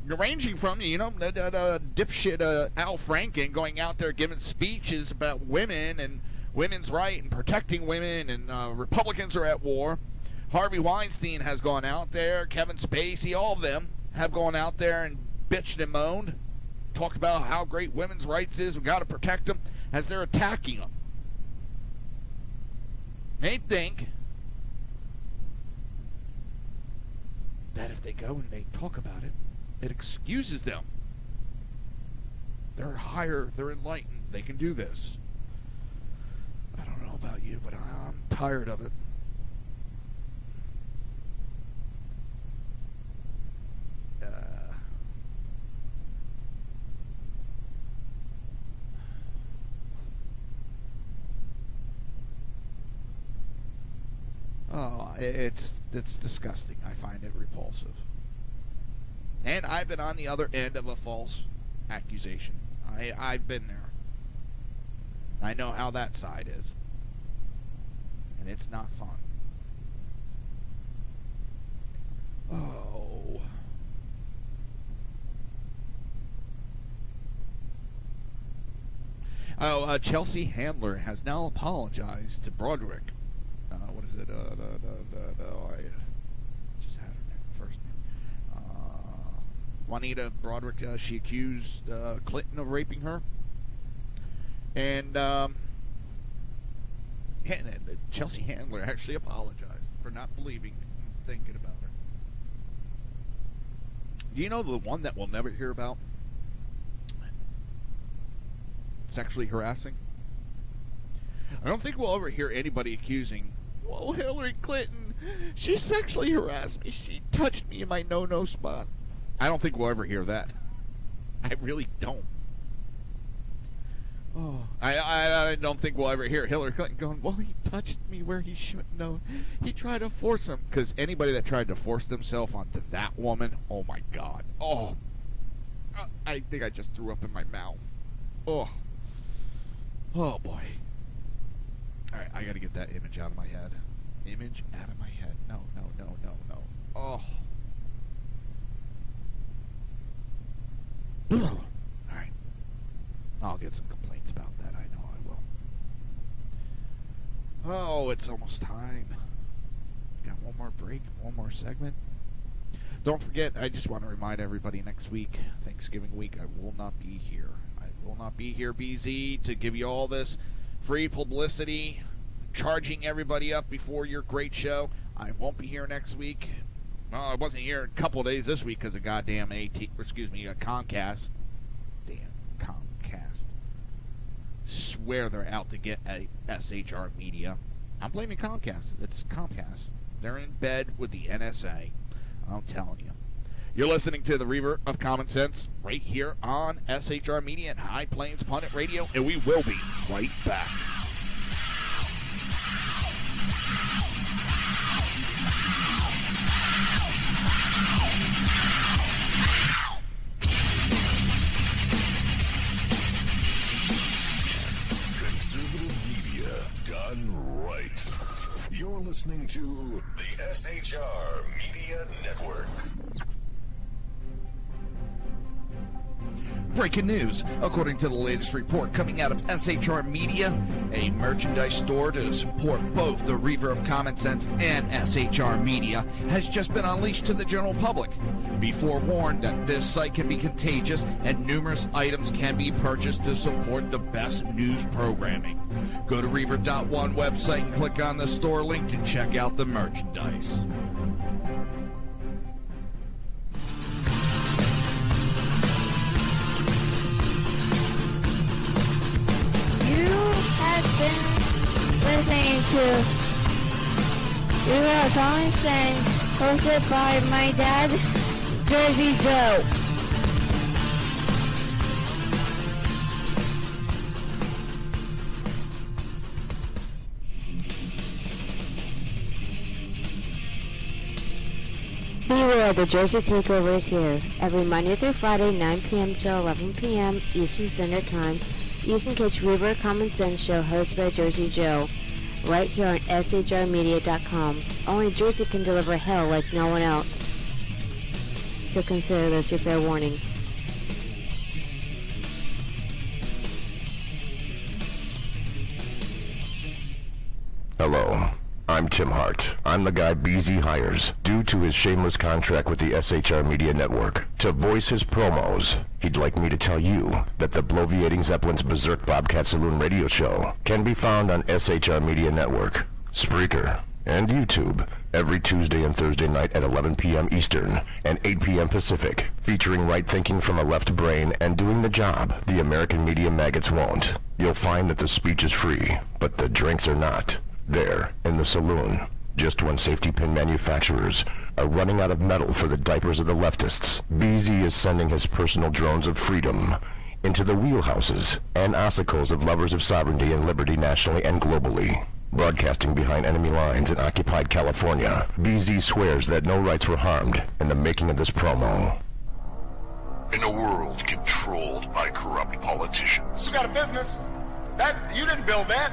ranging from, dipshit Al Franken going out there giving speeches about women and women's right and protecting women, and Republicans are at war. Harvey Weinstein has gone out there, Kevin Spacey, all of them have gone out there and bitched and moaned, talked about how great women's rights is, we got to protect them, as they're attacking them. They think that if they go and they talk about it, it excuses them. They're higher, they're enlightened, they can do this. I don't know about you, but I'm tired of it. It's disgusting. I find it repulsive. And I've been on the other end of a false accusation. I've been there. I know how that side is. And it's not fun. Chelsea Handler has now apologized to Broderick. What is it? I just had her first name. Juanita Broderick. She accused Clinton of raping her, and Chelsea Handler actually apologized for not believing and thinking about her. Do you know the one that we'll never hear about? Sexually harassing? I don't think we'll ever hear anybody accusing, well, Hillary Clinton, she sexually harassed me. She touched me in my no-no spot. I don't think we'll ever hear that. I really don't. I don't think we'll ever hear Hillary Clinton going, well, he touched me where he shouldn't have. He tried to force him. Because anybody that tried to force themselves onto that woman, oh my God. I think I just threw up in my mouth. Oh boy. Alright, I gotta get that image out of my head. Image out of my head. No. Alright. I'll get some complaints about that. I know I will. It's almost time. Got one more break, one more segment. Don't forget, I just want to remind everybody next week, Thanksgiving week, I will not be here. I will not be here, BZ, to give you all this free publicity, charging everybody up before your great show. I won't be here next week. Well, I wasn't here a couple of days this week because of goddamn Comcast. Damn, Comcast. Swear they're out to get a SHR Media. I'm blaming Comcast. It's Comcast. They're in bed with the NSA. I'm telling you. You're listening to the Reaver of Common Sense right here on SHR Media and High Plains Pundit Radio, and we will be right back. Conservative media done right. You're listening to the SHR Media Network. Breaking news. According to the latest report coming out of SHR Media, a merchandise store to support both the Reaver of Common Sense and SHR Media has just been unleashed to the general public. Be forewarned that this site can be contagious and numerous items can be purchased to support the best news programming. Go to Reaver.one website and click on the store link to check out the merchandise. listening to Reaver of Common Sense, hosted by my dad, Jersey Joe. Beware, the Jersey Takeover is here. Every Monday through Friday, 9 p.m. to 11 p.m. Eastern Standard Time, you can catch Reaver of Common Sense show hosted by Jersey Joe, right here on shrmedia.com. Only Jersey can deliver hell like no one else. So consider this your fair warning. Hello, I'm Tim Hart. I'm the guy BZ hires, due to his shameless contract with the SHR Media Network, to voice his promos. He'd like me to tell you that the Bloviating Zeppelin's Berserk Bobcat Saloon radio show can be found on SHR Media Network, Spreaker, and YouTube every Tuesday and Thursday night at 11 p.m. Eastern and 8 p.m. Pacific, featuring right thinking from a left brain and doing the job the American media maggots won't. You'll find that the speech is free, but the drinks are not. There, in the saloon, just when safety pin manufacturers are running out of metal for the diapers of the leftists, BZ is sending his personal drones of freedom into the wheelhouses and ossicles of lovers of sovereignty and liberty nationally and globally. Broadcasting behind enemy lines in occupied California, BZ swears that no rights were harmed in the making of this promo. In a world controlled by corrupt politicians, You got a business. You didn't build that.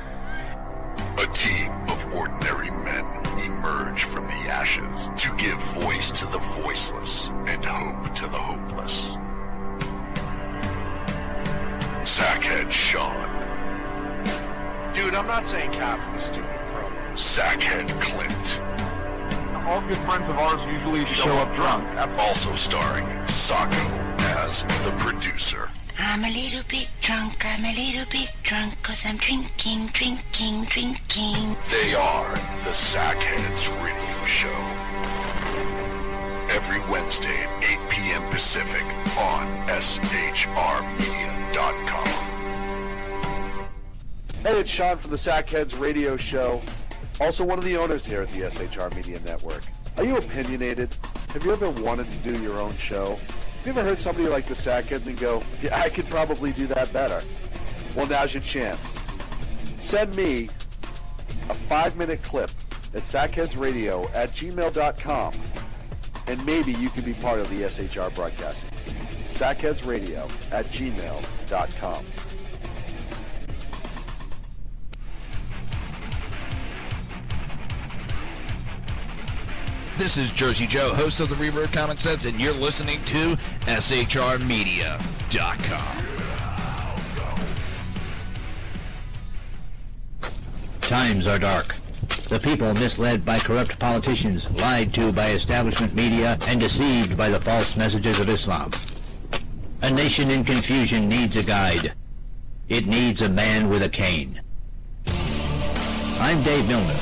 a team of ordinary men emerge from the ashes to give voice to the voiceless and hope to the hopeless. Sackhead Sean. Dude, I'm not saying cat for the stupid pro. Sackhead Clint. All good friends of ours usually show up drunk. Also starring Sacco as the producer. I'm a little bit drunk, 'cause I'm drinking. They are the Sackheads Radio Show. Every Wednesday at 8 p.m. Pacific on shrmedia.com. Hey, it's Sean from the Sackheads Radio Show, also one of the owners here at the SHR Media Network. Are you opinionated? Have you ever wanted to do your own show? Have you ever heard somebody like the Sackheads and go, yeah, I could probably do that better? Well, now's your chance. Send me a 5-minute clip at sackheadsradio@gmail.com, and maybe you can be part of the SHR broadcasting team. sackheadsradio@gmail.com. This is Jersey Joe, host of the Reaver of Common Sense, and you're listening to shrmedia.com. Times are dark. The people misled by corrupt politicians, lied to by establishment media, and deceived by the false messages of Islam. A nation in confusion needs a guide. It needs a man with a cane. I'm Dave Milner.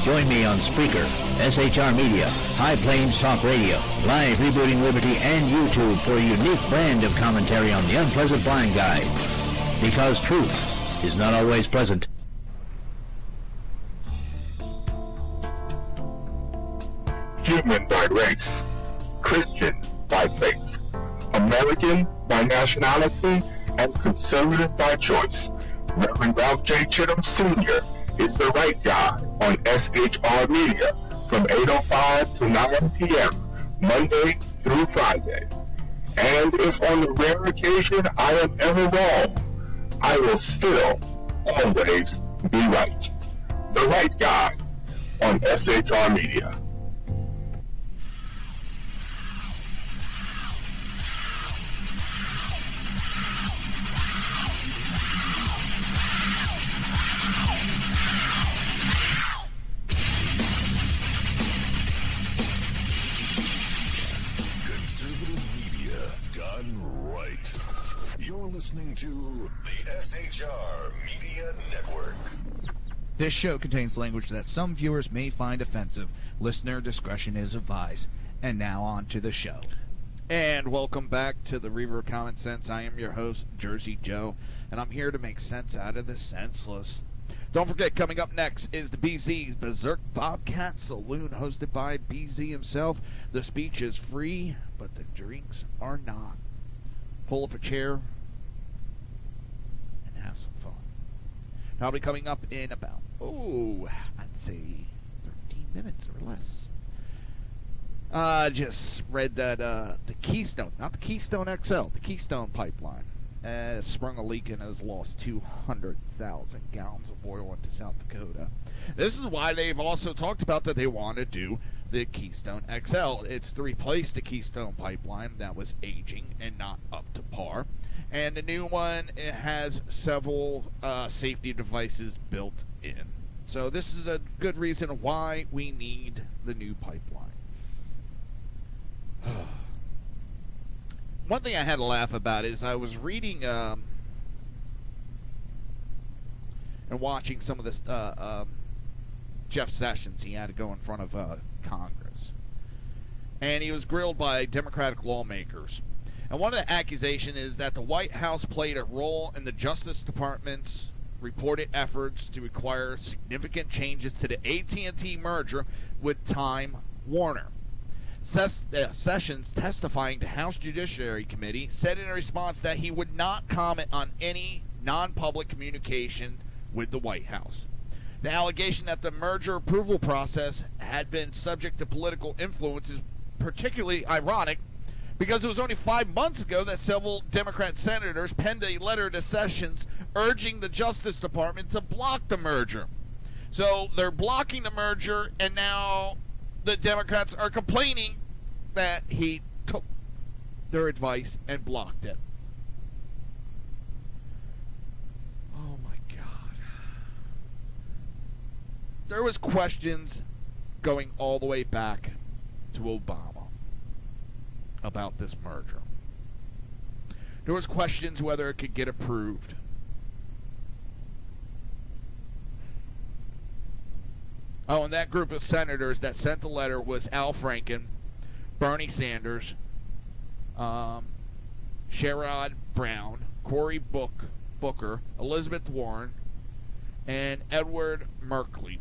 Join me on Spreaker, SHR Media, High Plains Talk Radio, Live Rebooting Liberty, and YouTube for a unique brand of commentary on the unpleasant blind guide. Because truth is not always pleasant. Human by race, Christian by faith, American by nationality, and conservative by choice. Reverend Ralph J. Chittum Sr. is the right guy on SHR Media from 8:05 to 9 p.m. Monday through Friday. And if on the rare occasion I am ever wrong, I will still always be right. The right guy on SHR Media. Listening to the SHR Media Network. This show contains language that some viewers may find offensive. Listener discretion is advised. And now on to the show. And welcome back to the Reaver of Common Sense. I am your host, Jersey Joe, and I'm here to make sense out of the senseless. Don't forget, coming up next is the BZ's Berserk Bobcat Saloon, hosted by BZ himself. The speech is free, but the drinks are not. Pull up a chair and have some fun. That'll be coming up in about, I'd say 13 minutes or less. Just read that the Keystone, not the Keystone XL, the Keystone pipeline, sprung a leak and has lost 200,000 gallons of oil into South Dakota. This is why they've also talked about that they want to do the Keystone XL. It's to replace the Keystone pipeline that was aging and not up to par. And the new one, it has several safety devices built in. So this is a good reason why we need the new pipeline. One thing I had to laugh about is I was reading and watching some of this Jeff Sessions. He had to go in front of Congress. And he was grilled by Democratic lawmakers. And one of the accusations is that the White House played a role in the Justice Department's reported efforts to require significant changes to the AT&T merger with Time Warner. Sessions, testifying to House Judiciary Committee, said in a response that he would not comment on any non-public communication with the White House. The allegation that the merger approval process had been subject to political influence is particularly ironic because it was only 5 months ago that several Democrat senators penned a letter to Sessions urging the Justice Department to block the merger. So they're blocking the merger, and now the Democrats are complaining that he took their advice and blocked it. Oh my God. There was questions going all the way back to Obama about this merger. There was questions whether it could get approved. Oh, and that group of senators that sent the letter was Al Franken, Bernie Sanders, Sherrod Brown, Cory Booker, Elizabeth Warren, and Edward Merkley.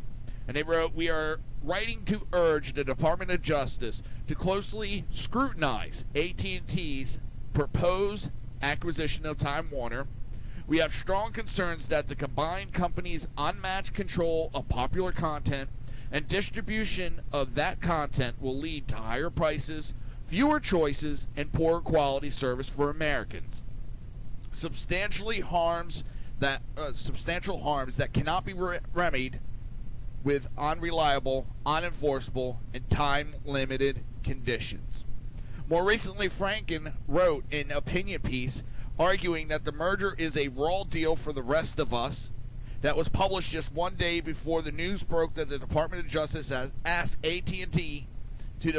And they wrote, "We are writing to urge the Department of Justice to closely scrutinize AT&T's proposed acquisition of Time Warner. We have strong concerns that the combined company's unmatched control of popular content and distribution of that content will lead to higher prices, fewer choices, and poorer quality service for Americans. Substantial harms that cannot be remedied with unreliable, unenforceable, and time-limited conditions." More recently, Franken wrote an opinion piece arguing that the merger is a raw deal for the rest of us, that was published just one day before the news broke that the Department of Justice has asked AT&T to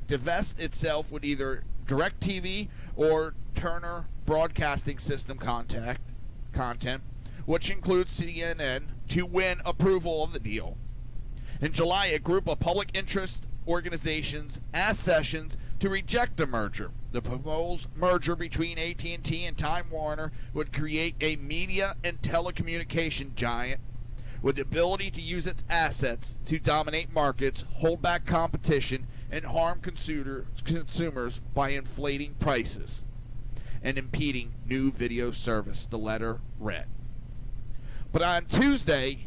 divest itself with either DirecTV or Turner Broadcasting System content, which includes CNN, to win approval of the deal. In July, a group of public interest organizations asked Sessions to reject the merger. The proposed merger between AT&T and Time Warner would create a media and telecommunication giant with the ability to use its assets to dominate markets, hold back competition, and harm consumers by inflating prices and impeding new video service, the letter read. But on Tuesday,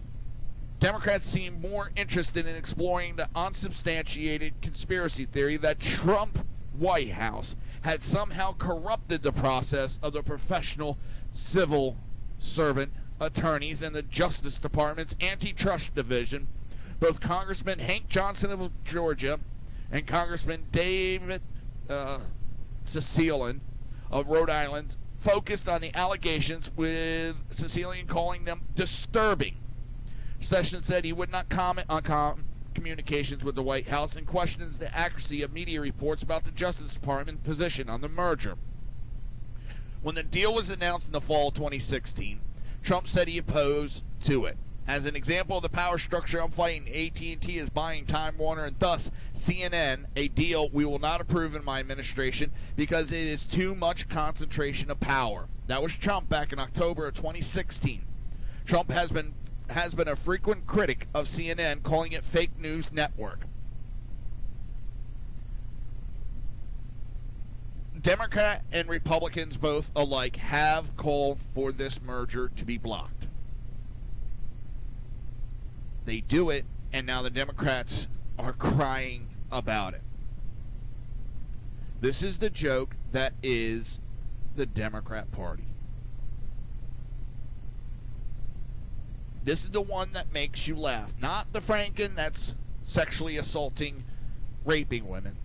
Democrats seemed more interested in exploring the unsubstantiated conspiracy theory that Trump White House had somehow corrupted the process of the professional civil servant attorneys in the Justice Department's antitrust division. Both Congressman Hank Johnson of Georgia and Congressman David Cecilian of Rhode Island focused on the allegations, with Cecilian calling them disturbing. Sessions said he would not comment on communications with the White House and questions the accuracy of media reports about the Justice Department position on the merger. When the deal was announced in the fall of 2016, Trump said he opposed to it. As an example of the power structure I'm fighting, AT&T is buying Time Warner and thus CNN, a deal we will not approve in my administration because it is too much concentration of power. That was Trump back in October of 2016. Trump has has been a frequent critic of CNN, calling it fake news network. Democrat and Republicans both alike have called for this merger to be blocked. They do it, and now the Democrats are crying about it. This is the joke that is the Democrat Party. This is the one that makes you laugh. Not the Franken that's sexually assaulting, raping women.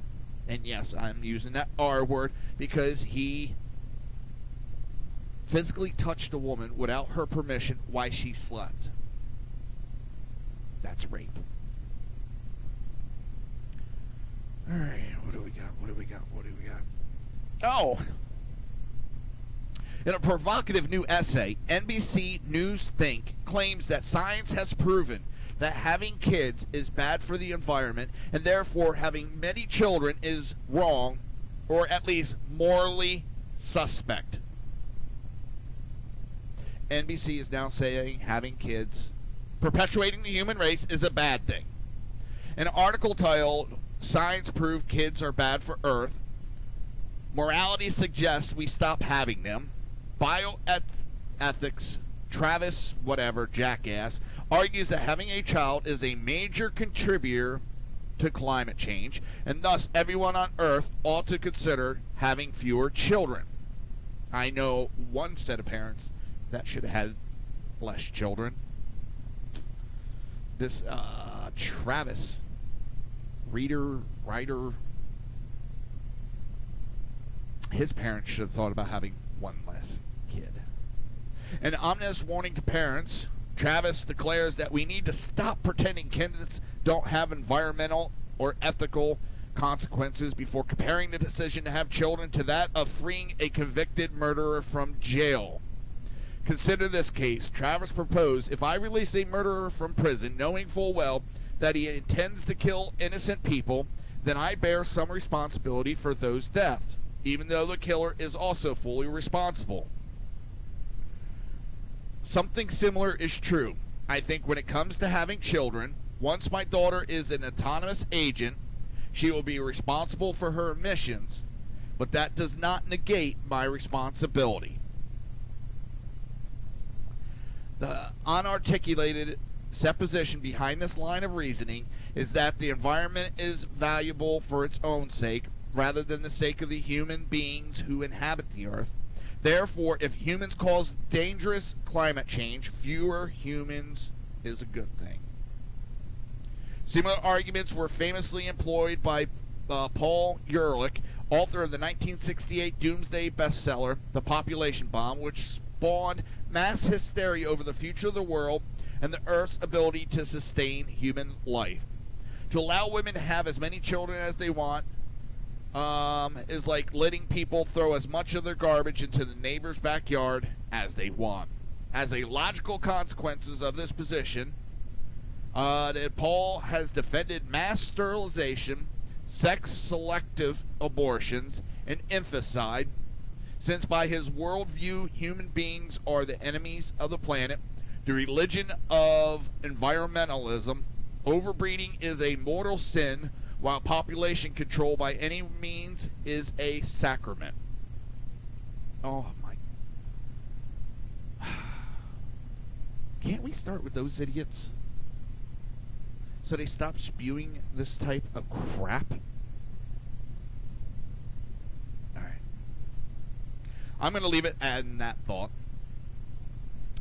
And yes, I'm using that R word because he physically touched a woman without her permission while she slept. That's rape. Alright, what do we got? Oh! In a provocative new essay, NBC News Think claims that science has proven that having kids is bad for the environment, and therefore having many children is wrong, or at least morally suspect. NBC is now saying having kids, perpetuating the human race, is a bad thing. An article titled, "Science Prove Kids Are Bad for Earth. Morality Suggests We Stop Having Them." Bioethics, Travis, jackass, argues that having a child is a major contributor to climate change, and thus everyone on Earth ought to consider having fewer children. I know one set of parents that should have had less children. This Travis, writer, his parents should have thought about having one less kid. An ominous warning to parents, Travis declares that we need to stop pretending kids don't have environmental or ethical consequences before comparing the decision to have children to that of freeing a convicted murderer from jail. Consider this case. Travis proposed, if I release a murderer from prison knowing full well that he intends to kill innocent people, then I bear some responsibility for those deaths, even though the killer is also fully responsible. Something similar is true. I think when it comes to having children, once my daughter is an autonomous agent, she will be responsible for her emissions, but that does not negate my responsibility. The unarticulated supposition behind this line of reasoning is that the environment is valuable for its own sake, rather than the sake of the human beings who inhabit the earth. Therefore, if humans cause dangerous climate change, fewer humans is a good thing. Similar arguments were famously employed by Paul Ehrlich, author of the 1968 doomsday bestseller, The Population Bomb, which spawned mass hysteria over the future of the world and the Earth's ability to sustain human life. To allow women to have as many children as they want is like letting people throw as much of their garbage into the neighbor's backyard as they want. As a logical consequences of this position, Paul has defended mass sterilization, sex-selective abortions, and infanticide, since by his worldview human beings are the enemies of the planet, the religion of environmentalism, overbreeding is a mortal sin, while population control by any means is a sacrament. Oh my. Can't we start with those idiots so they stop spewing this type of crap? Alright. I'm going to leave it at that thought.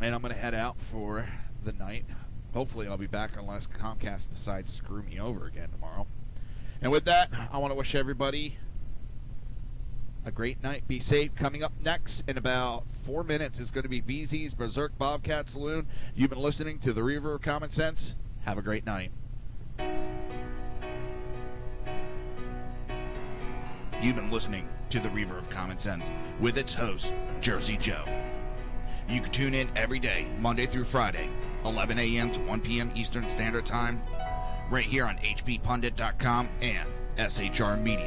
And I'm going to head out for the night. Hopefully I'll be back unless Comcast decides to screw me over again tomorrow. And with that, I want to wish everybody a great night. Be safe. Coming up next in about 4 minutes is going to be BZ's Berserk Bobcat Saloon. You've been listening to the Reaver of Common Sense. Have a great night. You've been listening to the Reaver of Common Sense with its host, Jersey Joe. You can tune in every day, Monday through Friday, 11 a.m. to 1 p.m. Eastern Standard Time, right here on hppundit.com and shrmedia.com.